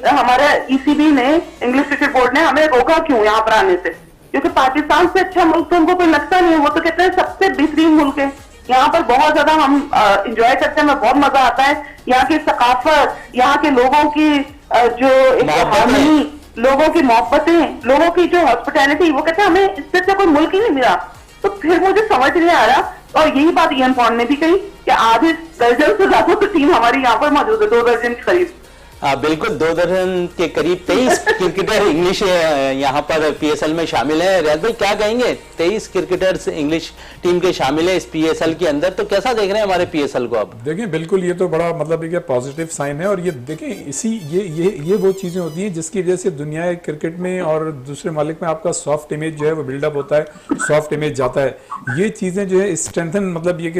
हमारा ईसीबी ने, इंग्लिश क्रिकेट बोर्ड ने हमें रोका क्यों यहाँ पर आने से, क्योंकि पाकिस्तान से अच्छा मुल्क तो उनको कोई लगता नहीं है। वो तो कहते हैं सबसे बेहतरीन मुल्क है, यहाँ पर बहुत ज्यादा हम इंजॉय करते हैं, हमें बहुत मजा आता है। यहाँ की सकाफत, यहाँ के लोगों की जो एक हार्मनी, लोगों की मोहब्बतें, लोगों की जो हॉस्पिटैलिटी, वो कहते हैं हमें इससे अच्छा कोई मुल्क ही नहीं मिला। तो फिर मुझे समझ नहीं आ रहा, और यही बात इयन पॉन्ड ने भी कही कि आधे दर्जन से ज्यादा तो टीम हमारी यहाँ पर मौजूद है, 2 दर्जन के करीब। बिल्कुल 2 दर्जन के करीब 23 क्रिकेटर इंग्लिश यहाँ पर पीएसएल में शामिल है। रियाज भाई क्या कहेंगे, 23 क्रिकेटर्स इंग्लिश टीम के शामिल है इस पीएसएल के अंदर, तो कैसा देख रहे हैं हमारे पीएसएल को? अब देखिए बिल्कुल ये तो बड़ा मतलब एक पॉजिटिव साइन है, और ये देखें इसी ये वो चीजें होती हैं जिसकी वजह से दुनिया क्रिकेट में और दूसरे मालिक में आपका सॉफ्ट इमेज जो है वो बिल्डअप होता है, सॉफ्ट इमेज जाता है। ये चीजें जो है स्ट्रेंथन मतलब ये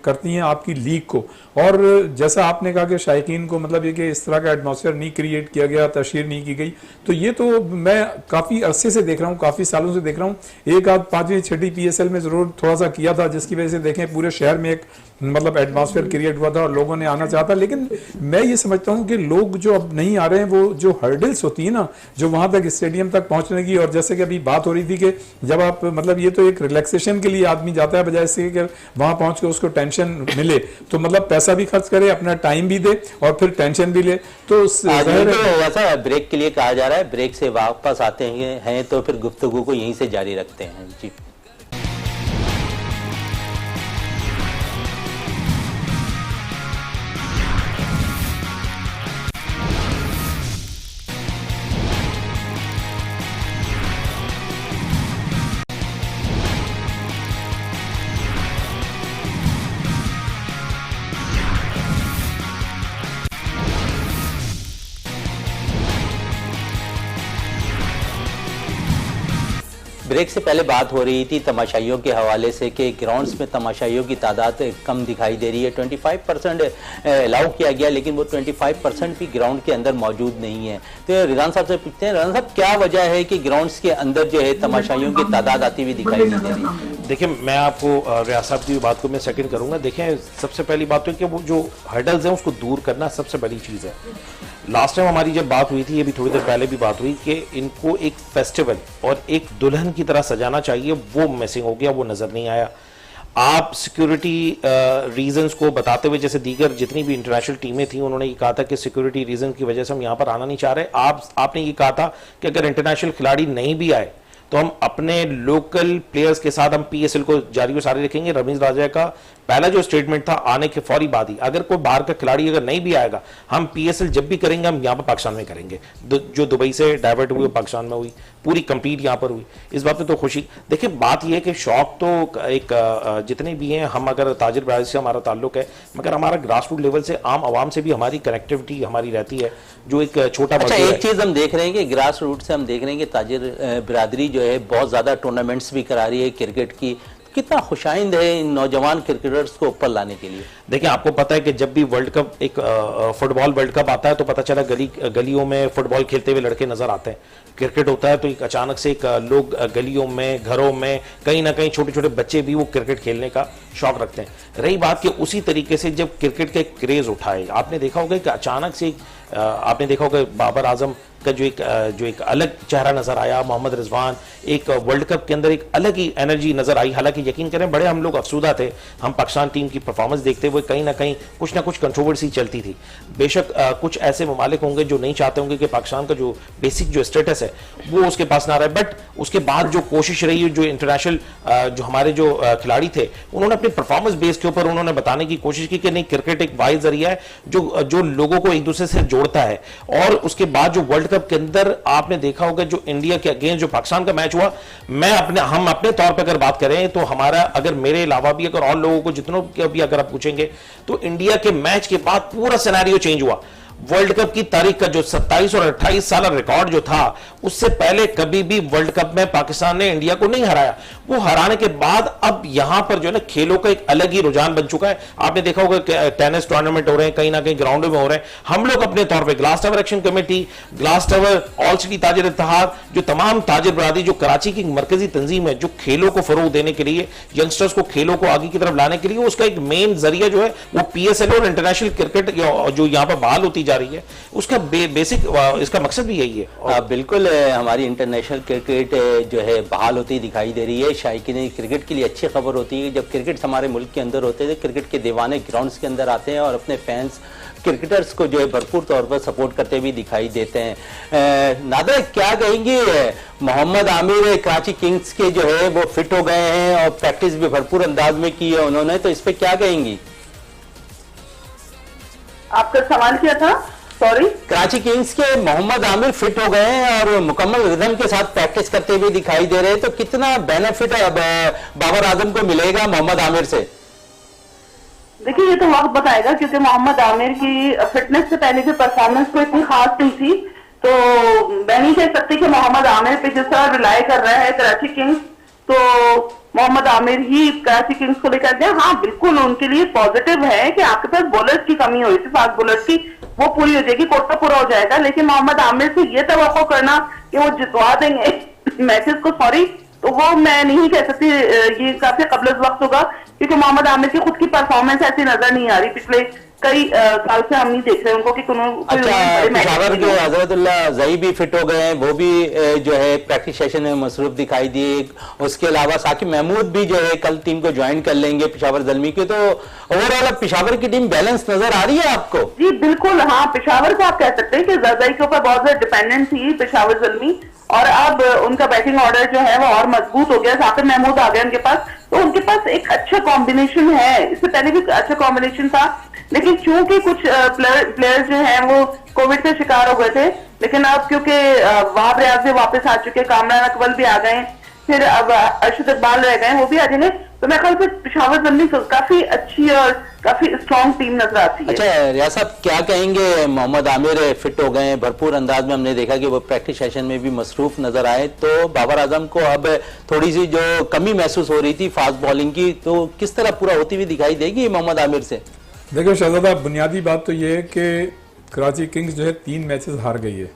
करती हैं आपकी लीग को। और जैसा आपने कहा कि शायकीन को मतलब ये कि इस तरह का एटमॉस्फेयर नहीं क्रिएट किया गया, तशहीर नहीं की गई, तो ये तो मैं काफी अरसे से देख रहा हूँ, काफी सालों से देख रहा हूँ। एक आध 5वीं 6वीं पीएसएल में जरूर थोड़ा सा किया था, जिसकी वजह से देखें पूरे शहर में एक मतलब एटमॉस्फेयर क्रिएट हुआ था और लोगों ने आना चाहता। लेकिन मैं ये समझता हूँ कि लोग जो अब नहीं आ रहे हैं, वो जो हर्डल्स होती है ना, जो वहां तक स्टेडियम तक पहुंचने की, और जैसे कि अभी बात हो रही थी कि जब आप मतलब ये तो एक रिलैक्सेशन के लिए आदमी जाता है, बजाय से कि वहां पहुंच के उसको टेंशन मिले, तो मतलब पैसा भी खर्च करे, अपना टाइम भी दे और फिर टेंशन भी ले। तो वैसा ब्रेक के लिए कहा जा रहा है, ब्रेक से वापस आते हैं तो फिर गुफ्तगू को यहीं से जारी रखते हैं। जी ब्रेक से पहले बात हो रही थी तमाशाइयों के हवाले से कि ग्राउंड्स में तमाशाइयों की तादाद कम दिखाई दे रही है। 25% अलाउ किया गया, लेकिन वो 25% भी ग्राउंड के अंदर मौजूद नहीं है। तो रिजान साहब से पूछते हैं, रिजान साहब क्या वजह है कि ग्राउंड्स के अंदर जो है तमाशाइयों की तादाद आती हुई दिखाई नहीं दे रही? देखिए मैं आपको रियाज साहब की बात को मैं सेकंड करूंगा। देखें सबसे पहली बात तो कि वो जो हर्डल्स हैं उसको दूर करना सबसे बड़ी चीज़ है। लास्ट टाइम हमारी जब बात हुई थी, ये भी थोड़ी देर पहले भी बात हुई कि इनको एक फेस्टिवल और एक दुल्हन की तरह सजाना चाहिए, वो मिसिंग हो गया, वो नज़र नहीं आया। आप सिक्योरिटी रीजंस को बताते हुए, जैसे दीगर जितनी भी इंटरनेशनल टीमें थी उन्होंने ये कहा था कि सिक्योरिटी रीजन की वजह से हम यहाँ पर आना नहीं चाह रहे। आपने ये कहा था कि अगर इंटरनेशनल खिलाड़ी नहीं भी आए तो हम अपने लोकल प्लेयर्स के साथ हम पीएसएल को जारी और सारी रखेंगे। रमीज राजा का पहला जो स्टेटमेंट था आने के फौरी बाद ही, अगर कोई बाहर का खिलाड़ी अगर नहीं भी आएगा, हम पीएसएल जब भी करेंगे हम यहाँ पर पाकिस्तान में करेंगे। जो दुबई से डाइवर्ट हुई पाकिस्तान में हुई, पूरी कंप्लीट यहाँ पर हुई। इस बात में तो खुशी। देखिए बात यह है कि शौक तो एक जितने भी हैं, हम अगर ताजिर बरादरी से हमारा ताल्लुक है, मगर हमारा ग्रास रूट लेवल से आम आवाम से भी हमारी कनेक्टिविटी हमारी रहती है, जो एक छोटा एक चीज हम देख रहे हैं कि ग्रास रूट से हम देख रहे हैं कि ताजिर बिरादरी जो है बहुत ज्यादा टूर्नामेंट्स भी करा रही है क्रिकेट की। कितना खुशाइंद है इन नौजवान क्रिकेटर्स को ऊपर लाने के लिए? देखिए आपको पता है कि जब भी वर्ल्ड कप, एक फुटबॉल वर्ल्ड कप आता है तो पता चला गलियों में फुटबॉल खेलते हुए लड़के नजर आते हैं। क्रिकेट होता है तो एक अचानक से एक लोग गलियों में, घरों में, कहीं ना कहीं छोटे छोटे बच्चे भी वो क्रिकेट खेलने का शौक रखते हैं। रही बात कि उसी तरीके से जब क्रिकेट का एक क्रेज उठाए, आपने देखा होगा कि अचानक से आपने देखा होगा बाबर आजम का जो एक अलग चेहरा नजर आया, मोहम्मद रिजवान, एक वर्ल्ड कप के अंदर एक अलग ही एनर्जी नजर आई। हालांकि यकीन करें बड़े हम लोग अफसुदा थे, हम पाकिस्तान टीम की परफॉर्मेंस देखते हुए कहीं ना कहीं कुछ ना कुछ कंट्रोवर्सी चलती थी। बेशक कुछ ऐसे ममालिक होंगे जो नहीं चाहते होंगे कि पाकिस्तान का जो बेसिक जो स्टेटस है वो उसके पास ना रहे, बट उसके बाद जो कोशिश रही है, जो इंटरनेशनल जो हमारे जो खिलाड़ी थे उन्होंने अपनी परफॉर्मेंस बेस के ऊपर उन्होंने बताने की कोशिश की कि नहीं, क्रिकेट एक वाहिद जरिया है जो लोगों को एक दूसरे से जोड़ता है। और उसके बाद जो वर्ल्ड कप के अंदर आपने देखा होगा जो इंडिया के अगेंस्ट जो पाकिस्तान का मैच हुआ, हम अपने तौर पे अगर बात करें तो हमारा, अगर मेरे अलावा भी अगर और लोगों को जितनों के भी अगर आप पूछेंगे तो इंडिया के मैच के बाद पूरा सिनेरियो चेंज हुआ। वर्ल्ड कप की तारीख का जो 27 और 28 साल रिकॉर्ड जो था, उससे पहले कभी भी वर्ल्ड कप में पाकिस्तान ने इंडिया को नहीं हराया। वो हराने के बाद अब यहां पर जो है ना खेलों का एक अलग ही रुझान बन चुका है। आपने देखा होगा टेनिस टूर्नामेंट हो रहे हैं, कहीं ना कहीं ग्राउंडों में हो रहे हैं। हम लोग अपने तौर पर glass tower action committee, glass tower, all city ताजिर इत्तेहाद, जो तमाम ताजिर बरादरी जो कराची की मरकजी तंजीम है जो खेलों को फरोग देने के लिए, यंगस्टर्स को खेलों को आगे की तरफ लाने के लिए, उसका एक मेन जरिया जो है वो पीएसएल और इंटरनेशनल क्रिकेट जो यहाँ पर बहाल होती जा रही है, उसका बेसिक इसका मकसद भी यही है। बिल्कुल हमारी इंटरनेशनल क्रिकेट जो है बहाल होती दिखाई दे रही है। शायकीन क्रिकेट के लिए अच्छी खबर होती है जब क्रिकेट हमारे मुल्क के अंदर होते हैं, क्रिकेट के दीवाने ग्राउंड्स के अंदर आते हैं और अपने फैंस क्रिकेटर्स को जो है भरपूर तौर पर सपोर्ट करते भी दिखाई देते हैं। नादर क्या कहेंगे, मोहम्मद आमिर कराची किंग्स के जो है वो फिट हो गए हैं और प्रैक्टिस भी भरपूर अंदाज में की है उन्होंने, तो इस पर क्या कहेंगी? आपका सवाल क्या था? सॉरी, कराची किंग्स के मोहम्मद आमिर फिट हो गए हैं और मुकम्मल रिदम के साथ प्रैक्टिस करते हुए दिखाई दे रहे हैं, तो कितना बेनिफिट बाबर आजम को मिलेगा मोहम्मद आमिर से? देखिए ये तो वक्त बताएगा, क्योंकि मोहम्मद आमिर की फिटनेस से पहले की परफॉर्मेंस तो इतनी खास नहीं थी, तो मैं नहीं कह सकती कि मोहम्मद आमिर पे जिस तरह रिलाई कर रहा है कराची किंग्स, तो मोहम्मद आमिर ही कराची किंग्स को लेकर गए। हाँ बिल्कुल, उनके लिए पॉजिटिव है कि आपके पास बॉलर्स की कमी हुई थी, फास्ट बॉलर्स की, वो पूरी हो जाएगी, कोटा पूरा हो जाएगा। लेकिन मोहम्मद आमिर से ये तवक्को करना कि वो जितवा देंगे मैचेस को, सॉरी, तो वो मैं नहीं कह सकती, ये काफी कबल वक्त होगा, क्योंकि मोहम्मद आमिर की खुद की परफॉर्मेंस ऐसी नजर नहीं आ रही। पिछले कई साल से हम नहीं देख रहे उनको कि अच्छा, पेशावर के हजरतुल्लाह जही भी फिट हो गए हैं, वो भी जो है प्रैक्टिस सेशन में मसरूफ दिखाई दिए। उसके अलावा साकिब महमूद भी जो है कल टीम को ज्वाइन कर लेंगे पेशावर ज़ल्मी के। तो ओवरऑल पेशावर की टीम बैलेंस नजर आ रही है आपको? जी बिल्कुल, हाँ, पेशावर को आप कह सकते हैं कि जरदाई के ऊपर बहुत ज्यादा डिपेंडेंट थी पेशावर ज़ल्मी, और अब उनका बैटिंग ऑर्डर जो है वो और मजबूत हो गया। साकिब महमूद आ गए उनके पास, तो उनके पास एक अच्छा कॉम्बिनेशन है। इससे पहले भी अच्छा कॉम्बिनेशन था, लेकिन चूंकि कुछ प्लेयर्स जो हैं वो कोविड से शिकार हो गए थे, लेकिन अब क्योंकि वहाब रियाज भी वापस आ चुके, कामरान अकबल भी आ गए, फिर अब अरशद इकबाल रह गए, वो भी आ जाएंगे, तो मैं ख्याल से पेशावर ज़ल्मी काफी अच्छी और काफी स्ट्रॉन्ग टीम नजर आती है। अच्छा रियासत, क्या कहेंगे? मोहम्मद आमिर फिट हो गए, भरपूर अंदाज में हमने देखा कि वो प्रैक्टिस सेशन में भी मसरूफ नजर आए, तो बाबर आजम को अब थोड़ी सी जो कमी महसूस हो रही थी फास्ट बॉलिंग की, तो किस तरह पूरा होती हुई दिखाई देगी मोहम्मद आमिर से? देखो शहजादा, बुनियादी बात तो ये है कि कराची किंग्स जो है 3 मैचेस हार गई है,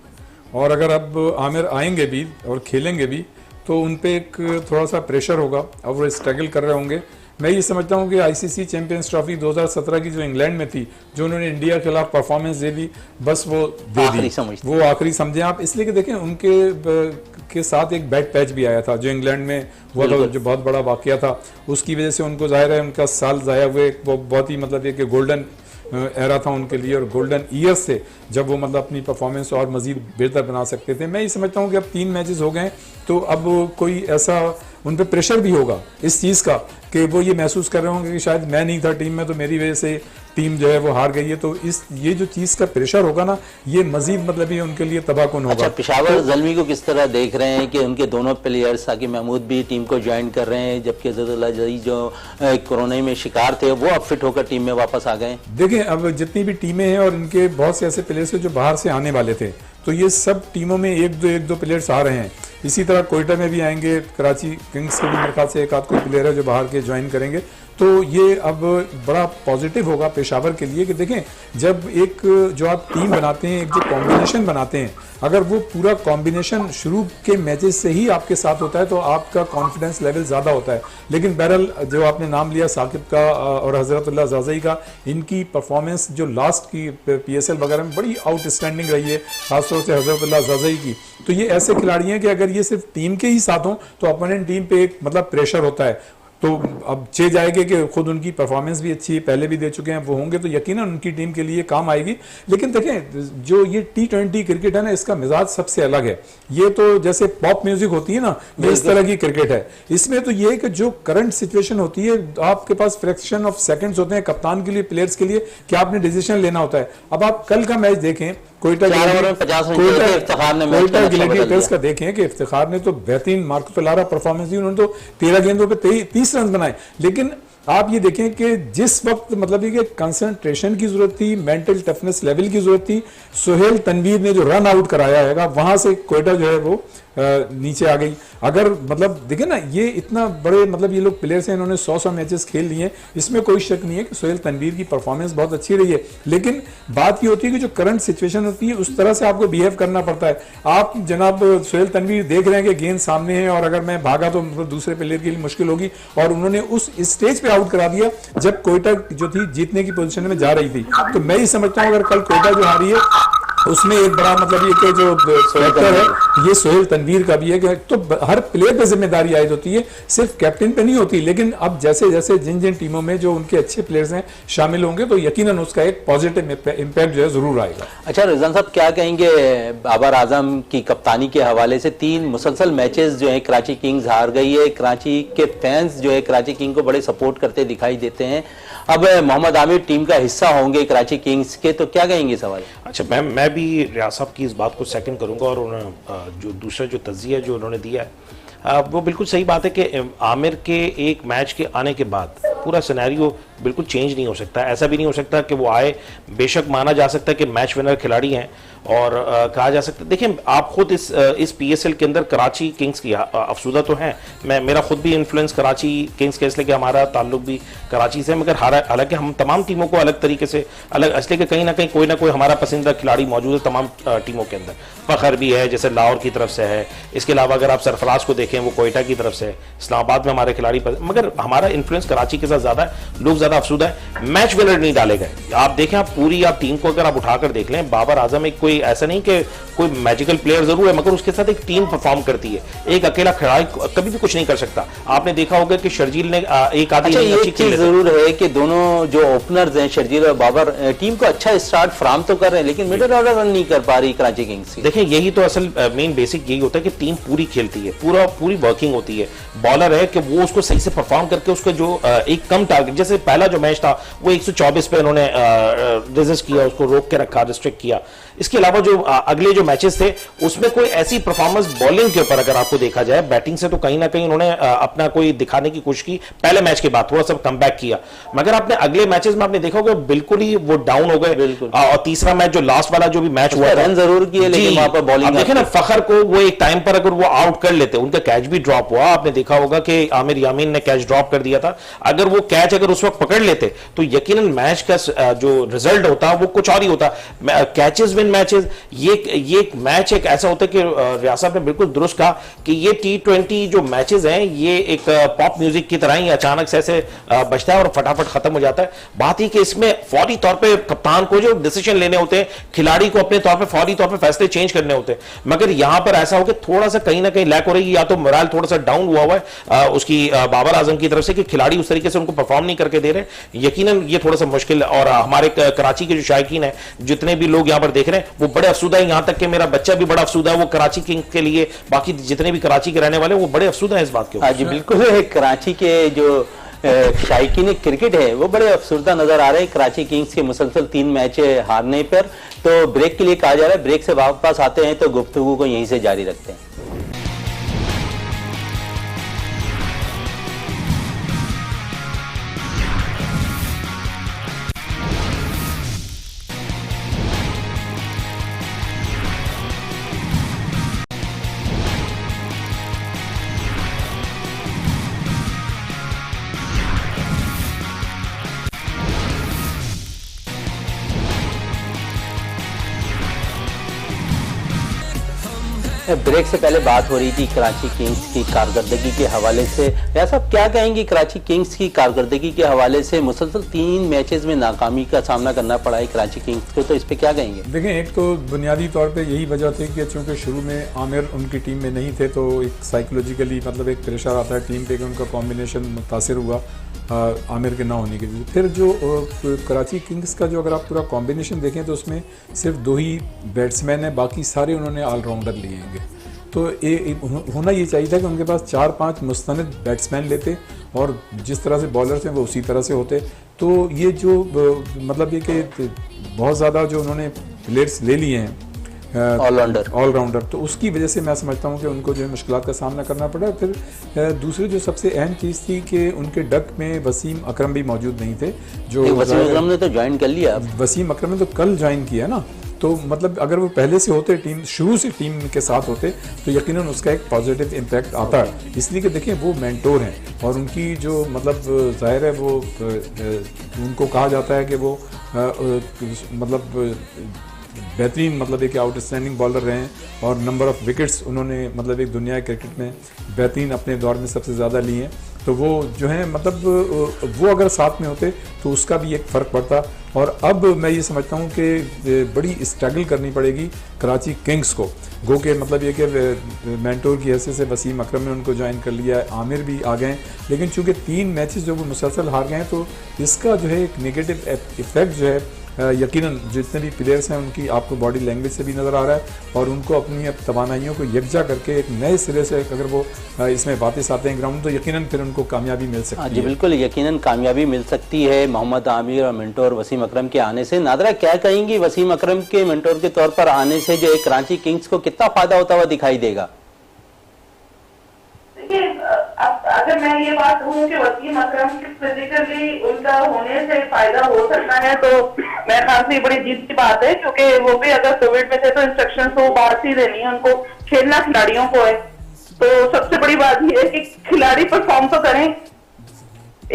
और अगर अब आमिर आएंगे भी और खेलेंगे भी तो उन पे एक थोड़ा सा प्रेशर होगा, अब वो स्ट्रगल कर रहे होंगे। मैं ये समझता हूँ कि आईसीसी चैंपियंस ट्रॉफी 2017 की जो इंग्लैंड में थी, जो उन्होंने इंडिया के खिलाफ परफॉर्मेंस दे दी, बस वो दे दी, वो आखिरी समझे आप। इसलिए कि देखें उनके साथ एक बैड पैच भी आया था जो इंग्लैंड में हुआ था, जो बहुत बड़ा वाकया था, उसकी वजह से उनको जाहिर है उनका साल ज़ाया हुए, वो बहुत ही मतलब ये कि गोल्डन एरा था उनके लिए, और गोल्डन ईयर्स से जब वो मतलब अपनी परफॉर्मेंस और मजीद बेहतर बना सकते थे। मैं ये समझता हूँ कि अब 3 मैचेस हो गए, तो अब कोई ऐसा उन पर प्रेशर भी होगा इस चीज़ का कि वो ये महसूस कर रहे होंगे कि शायद मैं नहीं था टीम में, तो मेरी वजह से टीम जो है वो हार गई है। तो ये जो चीज़ का प्रेशर होगा ना, ये मजीद मतलब ये उनके लिए तबाहकुन होगा। अच्छा, पेशावर ज़ल्मी को किस तरह देख रहे हैं कि उनके दोनों प्लेयर्स साकिब महमूद भी टीम को ज्वाइन कर रहे हैं, जबकि अज़रुल्लाह जही जो कोरोना में शिकार थे वो अब फिट होकर टीम में वापस आ गए? देखें, अब जितनी भी टीमें हैं और इनके बहुत से ऐसे प्लेयर्स हैं जो बाहर से आने वाले थे, तो ये सब टीमों में एक दो प्लेयर्स आ रहे हैं। इसी तरह कोयटा में भी आएंगे, कराची किंग्स के भी मेरे ख्याल से एक आध कोई प्लेयर है जो बाहर के ज्वाइन करेंगे। तो ये अब बड़ा पॉजिटिव होगा पेशावर के लिए कि देखें, जब एक जो आप टीम बनाते हैं, एक जो कॉम्बिनेशन बनाते हैं, अगर वो पूरा कॉम्बिनेशन शुरू के मैचेस से ही आपके साथ होता है तो आपका कॉन्फिडेंस लेवल ज़्यादा होता है। लेकिन बहरहाल जो आपने नाम लिया साकिब का और हजरतुल्लाह ज़ाज़ई का, इनकी परफॉर्मेंस जो लास्ट की PSL वगैरह में बड़ी आउटस्टैंडिंग रही है, खासतौर से हजरतुल्लाह ज़ाज़ई की। तो ये ऐसे खिलाड़ी हैं कि अगर ये सिर्फ टीम के ही साथ हों तो अपोनेंट टीम पे एक मतलब प्रेशर होता है। तो अब चे जाएगी कि खुद उनकी परफॉर्मेंस भी अच्छी है, पहले भी दे चुके हैं, वो होंगे तो यकीनन उनकी टीम के लिए काम आएगी। लेकिन देखें, जो ये T20 क्रिकेट है ना, इसका मिजाज सबसे अलग है। ये तो जैसे पॉप म्यूजिक होती है ना, ये इस तरह की क्रिकेट है। इसमें तो ये है कि जो करंट सिचुएशन होती है, आपके पास फ्रैक्शन ऑफ सेकंड्स होते हैं कप्तान के लिए, प्लेयर्स के लिए, कि आपने डिसीजन लेना होता है। अब आप कल का मैच देखें, कोयटा गिलेटियर्स का देखें कि इफ्तिखार ने तो बेहतरीन मार्को परफॉर्मेंस दी, उन्होंने तो 13 गेंदों पे 30 रन बनाए। लेकिन आप ये देखें कि जिस वक्त मतलब ये कंसंट्रेशन की जरूरत थी, मेंटल टफनेस लेवल की जरूरत थी, सोहेल तनवीर ने जो रन आउट कराया है, वहां से कोयटा जो है वो नीचे आ गई। अगर मतलब देखें ना, ये इतना बड़े मतलब ये लोग प्लेयर्स हैं, इन्होंने 100 मैचेस खेल लिए हैं, इसमें कोई शक नहीं है कि सोहेल तनवीर की परफॉर्मेंस बहुत अच्छी रही है। लेकिन बात ये होती है कि जो करंट सिचुएशन होती है उस तरह से आपको बिहेव करना पड़ता है। आप जनाब सोहेल तनवीर देख रहे हैं कि गेंद सामने है और अगर मैं भागा तो मतलब दूसरे प्लेयर के लिए मुश्किल होगी, और उन्होंने उस स्टेज पे आउट करा दिया जब कोयटा जो थी जीतने की पोजीशन में जा रही थी। तो मैं ही समझता हूँ अगर कल कोयटा जो हारी है उसमें एक बड़ा मतलब ये कि जो फैक्टर है ये सोहेल तनवीर का भी है कि तो हर प्लेयर पे जिम्मेदारी आयद होती है, सिर्फ कैप्टन पे नहीं होती। लेकिन अब जैसे जैसे जिन जिन टीमों में जो उनके अच्छे प्लेयर्स हैं शामिल होंगे तो यकीनन उसका एक पॉजिटिव इम्पैक्ट जो है जरूर आएगा। अच्छा रिजवान साहब, क्या कहेंगे बाबर आजम की कप्तानी के हवाले से? 3 मुसलसल मैचेस जो है कराची किंग्स हार गई है, कराची के फैंस जो है कराची किंग को बड़े सपोर्ट करते दिखाई देते हैं। अब मोहम्मद आमिर टीम का हिस्सा होंगे कराची किंग्स के, तो क्या कहेंगे सवाल? अच्छा, मैं भी रियाज साहब की इस बात को सेकंड करूंगा और उन्होंने जो दूसरा जो तज्जिया जो उन्होंने दिया है वो बिल्कुल सही बात है कि आमिर के एक मैच के आने के बाद पूरा सिनेरियो बिल्कुल चेंज नहीं हो सकता। ऐसा भी नहीं हो सकता कि वो आए, बेशक माना जा सकता है कि मैच विनर खिलाड़ी हैं और कहा जा सकता है, देखिए आप खुद इस PSL के अंदर कराची किंग्स की अफसुदा तो हैं। मेरा खुद भी इन्फ्लुएंस कराची किंग्स के, इसलिए कि हमारा ताल्लुक भी कराची से, मगर हालांकि हम तमाम टीमों को अलग तरीके से अलग, इसलिए कि कहीं ना कहीं कोई ना कोई हमारा पसंदीदा खिलाड़ी मौजूद है तमाम टीमों के अंदर। फखर भी है जैसे लाहौर की तरफ से है, इसके अलावा अगर आप सरफराज को देखें वो कोयटा की तरफ से है, इस्लामाबाद में हमारे खिलाड़ी मगर हमारा इन्फ्लुएंस कराची के साथ ज्यादा है, लोग ज्यादा अफसुदा है। मैच विनर नहीं डाले गए। आप देखें, आप पूरी आप टीम को अगर आप उठाकर देख लें, बाबर आजम एक कोई ऐसा नहीं कि कोई मैजिकल प्लेयर जरूर है, मगर उसके साथ एक टीम परफॉर्म करती है। एक अकेला खिलाड़ी कभी भी कुछ नहीं कर सकता। आपने देखा होगा कि शर्जील ने एक आधी एक चीज जरूर है कि दोनों जो ओपनर्स हैं शर्जील और बाबर टीम को अच्छा स्टार्ट फराम तो कर रहे हैं, लेकिन मिडिल ऑर्डर रन नहीं कर पा रही कराची किंग्स की। देखिए यही तो असल मेन बेसिक यही होता है कि टीम पूरी खेलती है, पूरी वर्किंग होती है। बॉलर है कि वो उसको सही से परफॉर्म करके उसको जो एक कम टारगेट, जैसे पहला जो मैच था वो 124 पे उन्होंने रेजिस्ट किया, उसको रोक के रखा, रिस्ट्रिक्ट किया। इसके अलावा जो अगले जो मैचेस थे उसमें कोई ऐसी परफॉर्मेंस बॉलिंग के ऊपर अगर आपको देखा जाए, बैटिंग से तो कहीं ना कहीं उन्होंने अपना कोई दिखाने की कोशिश की। पहले मैच के बाद थोड़ा सा कम बैक किया, मगर आपने अगले मैचेस में आपने देखा होगा बिल्कुल ही वो डाउन हो गए। और तीसरा मैच जो लास्ट वाला जो भी मैच हुआ, रन जरूर किए लेकिन वहां पर बॉलिंग देखे ना, फखर को वो एक टाइम पर अगर वो आउट कर लेते, उनका कैच भी ड्रॉप हुआ। आपने देखा होगा कि आमिर यामीन ने कैच ड्रॉप कर दिया था। अगर वो कैच अगर उस वक्त पकड़ लेते तो यकीनन मैच का जो रिजल्ट होता वो कुछ और ही होता। कैचेस विन मैचेस, ये मैच एक ऐसा होता है कि रियाज साहब ने बिल्कुल दुरुस्त कहा कि ये T20 जो मैचेस हैं ये एक पॉप म्यूजिक की तरह ही अचानक से ऐसे बजता है और फटाफट खत्म हो जाता है। बात ही कि इसमें फौरी तौर पे कप्तान को जो डिसीजन लेने होते हैं, खिलाड़ी को अपने तौर पे फौरी तौर पे फैसले चेंज करने होते हैं। मगर यहां पर ऐसा हो कि थोड़ा सा कहीं ना कहीं लैक हो रही है, या तो मोरल थोड़ा सा डाउन हुआ है उसकी बाबर आजम की तरफ से कि खिलाड़ी उस तरीके से उनको परफॉर्म नहीं करके दे रहे। यकीनन ये थोड़ा सा मुश्किल, और हमारे कराची के जो शायकीन है, जितने भी लोग यहां पर देख रहे हैं वो बड़े अफसुदा है। यहां तक कि मेरा बच्चा भी बड़ा अफसुदा है वो कराची किंग्स के लिए, बाकी जितने भी कराची के रहने वाले वो बड़े अफसुदा है इस बात के ऊपर। जी बिल्कुल, कराची के जो शायकीन क्रिकेट है वो बड़े अफसरदा नजर आ रहे हैं कराची किंग्स के मुसलसल 3 मैच हारने पर। तो ब्रेक के लिए कहा जा रहा है, ब्रेक से वापस आते हैं तो गुफ्तगू को यहीं से जारी रखते हैं। ब्रेक से पहले बात हो रही थी कराची किंग्स की कारकर्दगी के हवाले से। ऐसा क्या कहेंगे कराची किंग्स की कारकर्दगी के हवाले से? मुसलसल 3 मैचेस में नाकामी का सामना करना पड़ा है कराची किंग्स को, तो इस पे क्या कहेंगे? देखें, एक तो बुनियादी तौर पे यही वजह थी कि चूंकि शुरू में आमिर उनकी टीम में नहीं थे तो एक साइकोलॉजिकली मतलब एक प्रेशर आता है टीम पे कि उनका कॉम्बिनेशन मुतासिर हुआ आमिर के ना होने के लिए। फिर जो कराची किंग्स का जो अगर आप पूरा कॉम्बिनेशन देखें तो उसमें सिर्फ 2 ही बैट्समैन हैं, बाकी सारे उन्होंने ऑलराउंडर लिए हैं। तो होना ये चाहिए था कि उनके पास 4-5 मुस्तनिद बैट्समैन लेते और जिस तरह से बॉलर्स हैं वो उसी तरह से होते। तो ये जो मतलब ये कि बहुत ज़्यादा जो उन्होंने प्लेयर्स ले लिए हैं ऑलराउंडर, तो उसकी वजह से मैं समझता हूँ कि उनको जो है मुश्किलात का सामना करना पड़ा। फिर दूसरी जो सबसे अहम चीज़ थी कि उनके डक में वसीम अकरम भी मौजूद नहीं थे। जो वसीम अकरम ने तो ज्वाइन कर लिया। वसीम अकरम ने तो कल ज्वाइन किया ना, तो मतलब अगर वो पहले से होते, टीम शुरू से टीम के साथ होते तो यकीनन उसका एक पॉजिटिव इम्पैक्ट आता है। इसलिए कि देखें वो मेंटोर हैं और उनकी जो मतलब जाहिर है वो उनको कहा जाता है कि वो मतलब बेहतरीन मतलब एक आउटस्टैंडिंग बॉलर रहे हैं और नंबर ऑफ़ विकेट्स उन्होंने मतलब एक दुनिया क्रिकेट में बेहतरीन अपने दौर में सबसे ज़्यादा लिए हैं। तो वो जो है मतलब वो अगर साथ में होते तो उसका भी एक फ़र्क पड़ता। और अब मैं ये समझता हूँ कि बड़ी स्ट्रगल करनी पड़ेगी कराची किंग्स को। गो के मतलब ये कि मेंटोर की हैसियत से वसीम अकरम ने उनको ज्वाइन कर लिया है, आमिर भी आ गए हैं, लेकिन चूंकि 3 मैचेस जो वो मुसलसल हार गए हैं तो इसका जो है एक नेगेटिव इफेक्ट जो है यकीनन जितने भी प्लेयर्स हैं उनकी आपको बॉडी लैंग्वेज से भी नज़र आ रहा है, और उनको अपनी अब तवानाइयों को यकजा करके एक नए सिरे से अगर वो इसमें वापस आते हैं ग्राउंड तो यकीनन फिर उनको कामयाबी मिल सकती है। जी बिल्कुल, यकीनन कामयाबी मिल सकती है मोहम्मद आमिर और मेंटोर वसीम अकरम के आने से। नादरा, क्या कहेंगी वसीम अकरम के मेंटोर के तौर पर आने से जो है कराची किंग्स को कितना फायदा होता हुआ दिखाई देगा? अगर मैं ये बात कहूँ कि वसीम अकरम फिजिकली उनका होने से फायदा हो सकता है तो मैं ख्याल से बड़ी जीत की बात है, क्योंकि वो भी अगर कोविड में थे तो इंस्ट्रक्शन तो बाहर से ही देनी है, उनको खेलना खिलाड़ियों को है। तो सबसे बड़ी बात ये है कि खिलाड़ी परफॉर्म तो करें।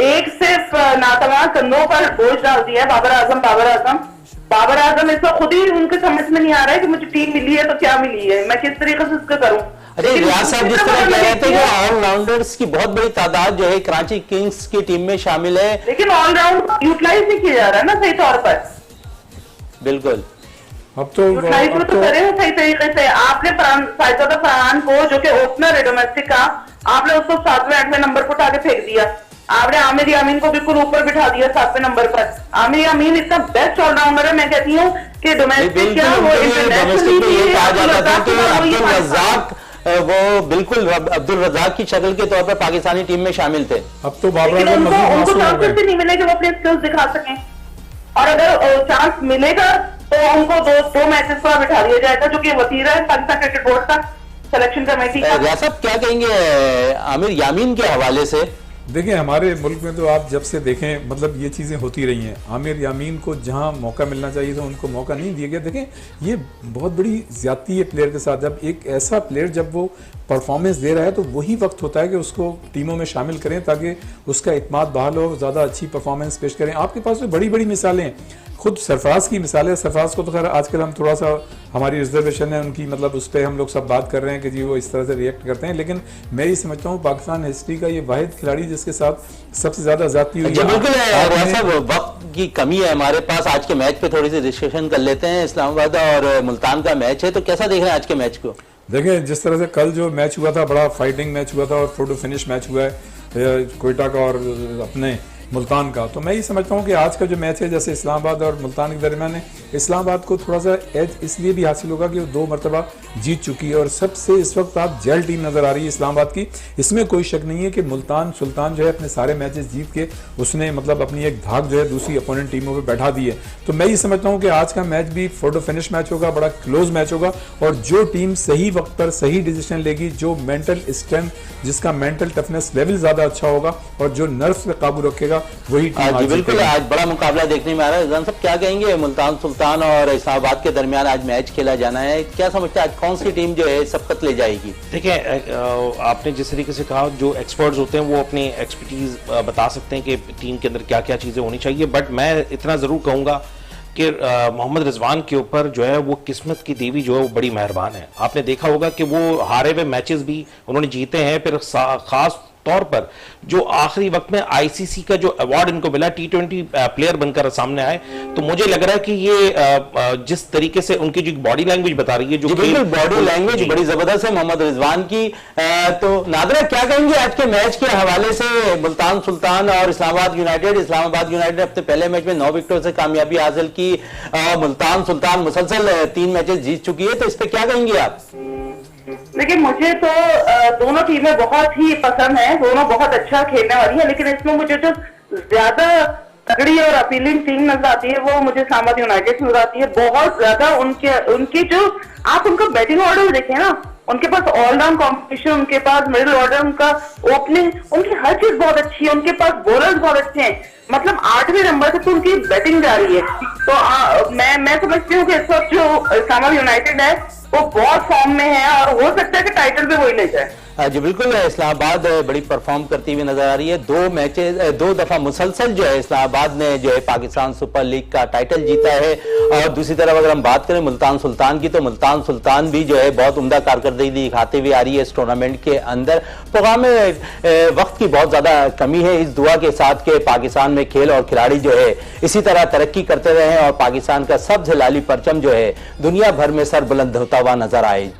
एक सिर्फ नातवान कंधों पर बोझ डाल दिया है बाबर आजम इस वक्त खुद ही उनके समझ में नहीं आ रहा है कि मुझे टीम मिली है तो क्या मिली है, मैं किस तरीके से इसका करूं। अरे रियाज साहब जिस तरह कह रहे थे कि ऑलराउंडर्स की बहुत बड़ी तादाद जो है कराची किंग्स की टीम में शामिल है, लेकिन ऑलराउंड यूटिलाइज नहीं किया जा रहा है ना सही तौर पर। बिल्कुल, अब तो यूटिलाइज तो करे हो सही तरीके से। आपने साइजादा फरहान को जो कि ओपनर है डोमेस्टिक का, आपने उसको 7वें 8वें नंबर पर उठा के फेंक दिया। आपने आमिर यामीन को बिल्कुल ऊपर बिठा दिया 7वें नंबर पर। आमिर यामीन इतना बेस्ट ऑलराउंडर है, मैं कहती हूँ कि डोमेस्टिक क्या वो वो बिल्कुल अब्दुल रज़ाक की शक्ल के तौर पर पाकिस्तानी टीम में शामिल थे। अब तो बाबर आजम उनको चांसेस नहीं मिले कि वो अपने स्किल्स दिखा सकें, और अगर चांस मिलेगा तो उनको दो मैचेस पर बिठा दिया जाएगा, जो कि वतीरा है पाकिस्तान क्रिकेट बोर्ड का, सिलेक्शन कमेटी का। रियाज साहब क्या कहेंगे आमिर यामीन के हवाले से? देखिए हमारे मुल्क में तो आप जब से देखें मतलब ये चीज़ें होती रही हैं। आमिर यामीन को जहां मौका मिलना चाहिए था उनको मौका नहीं दिया गया। देखें ये बहुत बड़ी ज्यादती है प्लेयर के साथ। जब एक ऐसा प्लेयर जब वो परफॉर्मेंस दे रहा है तो वही वक्त होता है कि उसको टीमों में शामिल करें ताकि उसका इत्मीनान बहाल हो, ज़्यादा अच्छी परफॉर्मेंस पेश करें। आपके पास तो बड़ी बड़ी मिसालें हैं, खुद सरफराज की मिसाल है। सरफराज को तो खैर आजकल हम थोड़ा सा हमारी रिजर्वेशन है उनकी, मतलब उस पर हम लोग सब बात कर रहे हैं कि जी वो इस तरह से रिएक्ट करते हैं, लेकिन मैं ये समझता हूँ पाकिस्तान हिस्ट्री का ये वाहिद खिलाड़ी जिसके साथ सबसे ज्यादा ज्यादती हुई है। बिल्कुल वक्त की कमी है हमारे पास। आज के मैच पे थोड़ी सी डिस्कशन कर लेते हैं। इस्लामाबाद और मुल्तान का मैच है, तो कैसा देख रहे हैं आज के मैच को? देखें जिस तरह से कल जो मैच हुआ था बड़ा फाइटिंग मैच हुआ था और फोटो फिनिश मैच हुआ है कोयटा का और अपने मुल्तान का, तो मैं ये समझता हूँ कि आज का जो मैच है जैसे इस्लामाबाद और मुल्तान के दरमियान है, इस्लामाबाद को थोड़ा सा एज इसलिए भी हासिल होगा कि वो 2 मरतबा जीत चुकी है और सबसे इस वक्त आप जेल टीम नजर आ रही है इस्लामाबाद की। इसमें कोई शक नहीं है कि मुल्तान सुल्तान जो है अपने सारे मैचेस जीत के उसने मतलब अपनी एक धाक जो है दूसरी अपोनेंट टीमों पर बैठा दी है। तो मैं ये समझता हूँ कि आज का मैच भी फोटो फिनिश मैच होगा, बड़ा क्लोज मैच होगा, और जो टीम सही वक्त पर सही डिसीजन लेगी, जो मेंटल स्ट्रेंथ जिसका मेंटल टफनेस लेवल ज्यादा अच्छा होगा और जो नर्व्स पे काबू रखेगा वही टीम। बिल्कुल आज बड़ा मुकाबला देखने में आ रहा है। रिजवान साहब क्या कहेंगे, मुल्तान सुल्तान और इस्लामाबाद के दरमियान आज मैच खेला जाना है, क्या समझते हैं आज कौन सी टीम जो है सबकत ले जाएगी? देखिए आपने जिस तरीके से कहा, जो एक्सपर्ट्स होते हैं वो अपनी एक्सपर्टीज बता सकते हैं कि टीम के अंदर क्या क्या चीजें होनी चाहिए, बट मैं इतना जरूर कहूंगा कि मोहम्मद रिजवान के ऊपर जो है वो किस्मत की देवी जो है वो बड़ी मेहरबान है। आपने देखा होगा कि वो हारे हुए मैचेस भी उन्होंने जीते हैं, फिर खास तौर पर जो आखिरी वक्त में आईसीसी का जो अवार्ड इनको मिला T20 प्लेयर बनकर सामने आए, तो मुझे लग रहा है कि ये जिस तरीके से उनकी जो बॉडी लैंग्वेज बता रही है, जो बिल्कुल बॉडी लैंग्वेज बड़ी जबरदस्त है मोहम्मद रिजवान की। तो नादरा क्या कहेंगे आज के मैच के हवाले से, मुल्तान सुल्तान और इस्लामाबाद यूनाइटेड? इस्लामाबाद यूनाइटेड अपने पहले मैच में 9 विकेटों से कामयाबी हासिल की, मुल्तान सुल्तान मुसलसल 3 मैचेस जीत चुकी है, तो इस पर क्या कहेंगे आप? देखिए मुझे तो दोनों टीमें बहुत ही पसंद है, दोनों बहुत अच्छा खेलने वाली है, लेकिन इसमें मुझे जो ज्यादा तगड़ी और अपीलिंग टीम नजर आती है वो मुझे इस्लामाबाद यूनाइटेड नजर आती है। बहुत ज्यादा उनकी जो आप उनका बैटिंग ऑर्डर देखें ना, उनके पास ऑलराउंड कॉम्पिटिशन, उनके पास मिडिल ऑर्डर, उनका ओपनिंग, उनकी हर चीज बहुत अच्छी है, उनके पास बॉलर्स बहुत अच्छे हैं, मतलब 8वें नंबर तक तो उनकी बैटिंग जा रही है। तो मैं समझती हूँ कि इस वक्त जो इस्लामाबाद यूनाइटेड है वो बहुत फॉर्म में है और हो सकता है कि टाइटल भी वही ले जाए। जी बिल्कुल, इस्लामाबाद बड़ी परफॉर्म करती हुई नजर आ रही है। 2 मैचेस 2 दफा मुसलसल जो है इस्लामाबाद ने जो है पाकिस्तान सुपर लीग का टाइटल जीता है। और दूसरी तरफ अगर हम बात करें मुल्तान सुल्तान की, तो मुल्तान सुल्तान भी जो है बहुत उम्दा कारकर्दगी दिखाते हुए आ रही है इस टूर्नामेंट के अंदर। प्रोग्राम में वक्त की बहुत ज्यादा कमी है, इस दुआ के साथ के पाकिस्तान में खेल और खिलाड़ी जो है इसी तरह तरक्की करते रहे और पाकिस्तान का सब्ज हिलाली परचम जो है दुनिया भर में सर बुलंद होता हुआ नजर आए।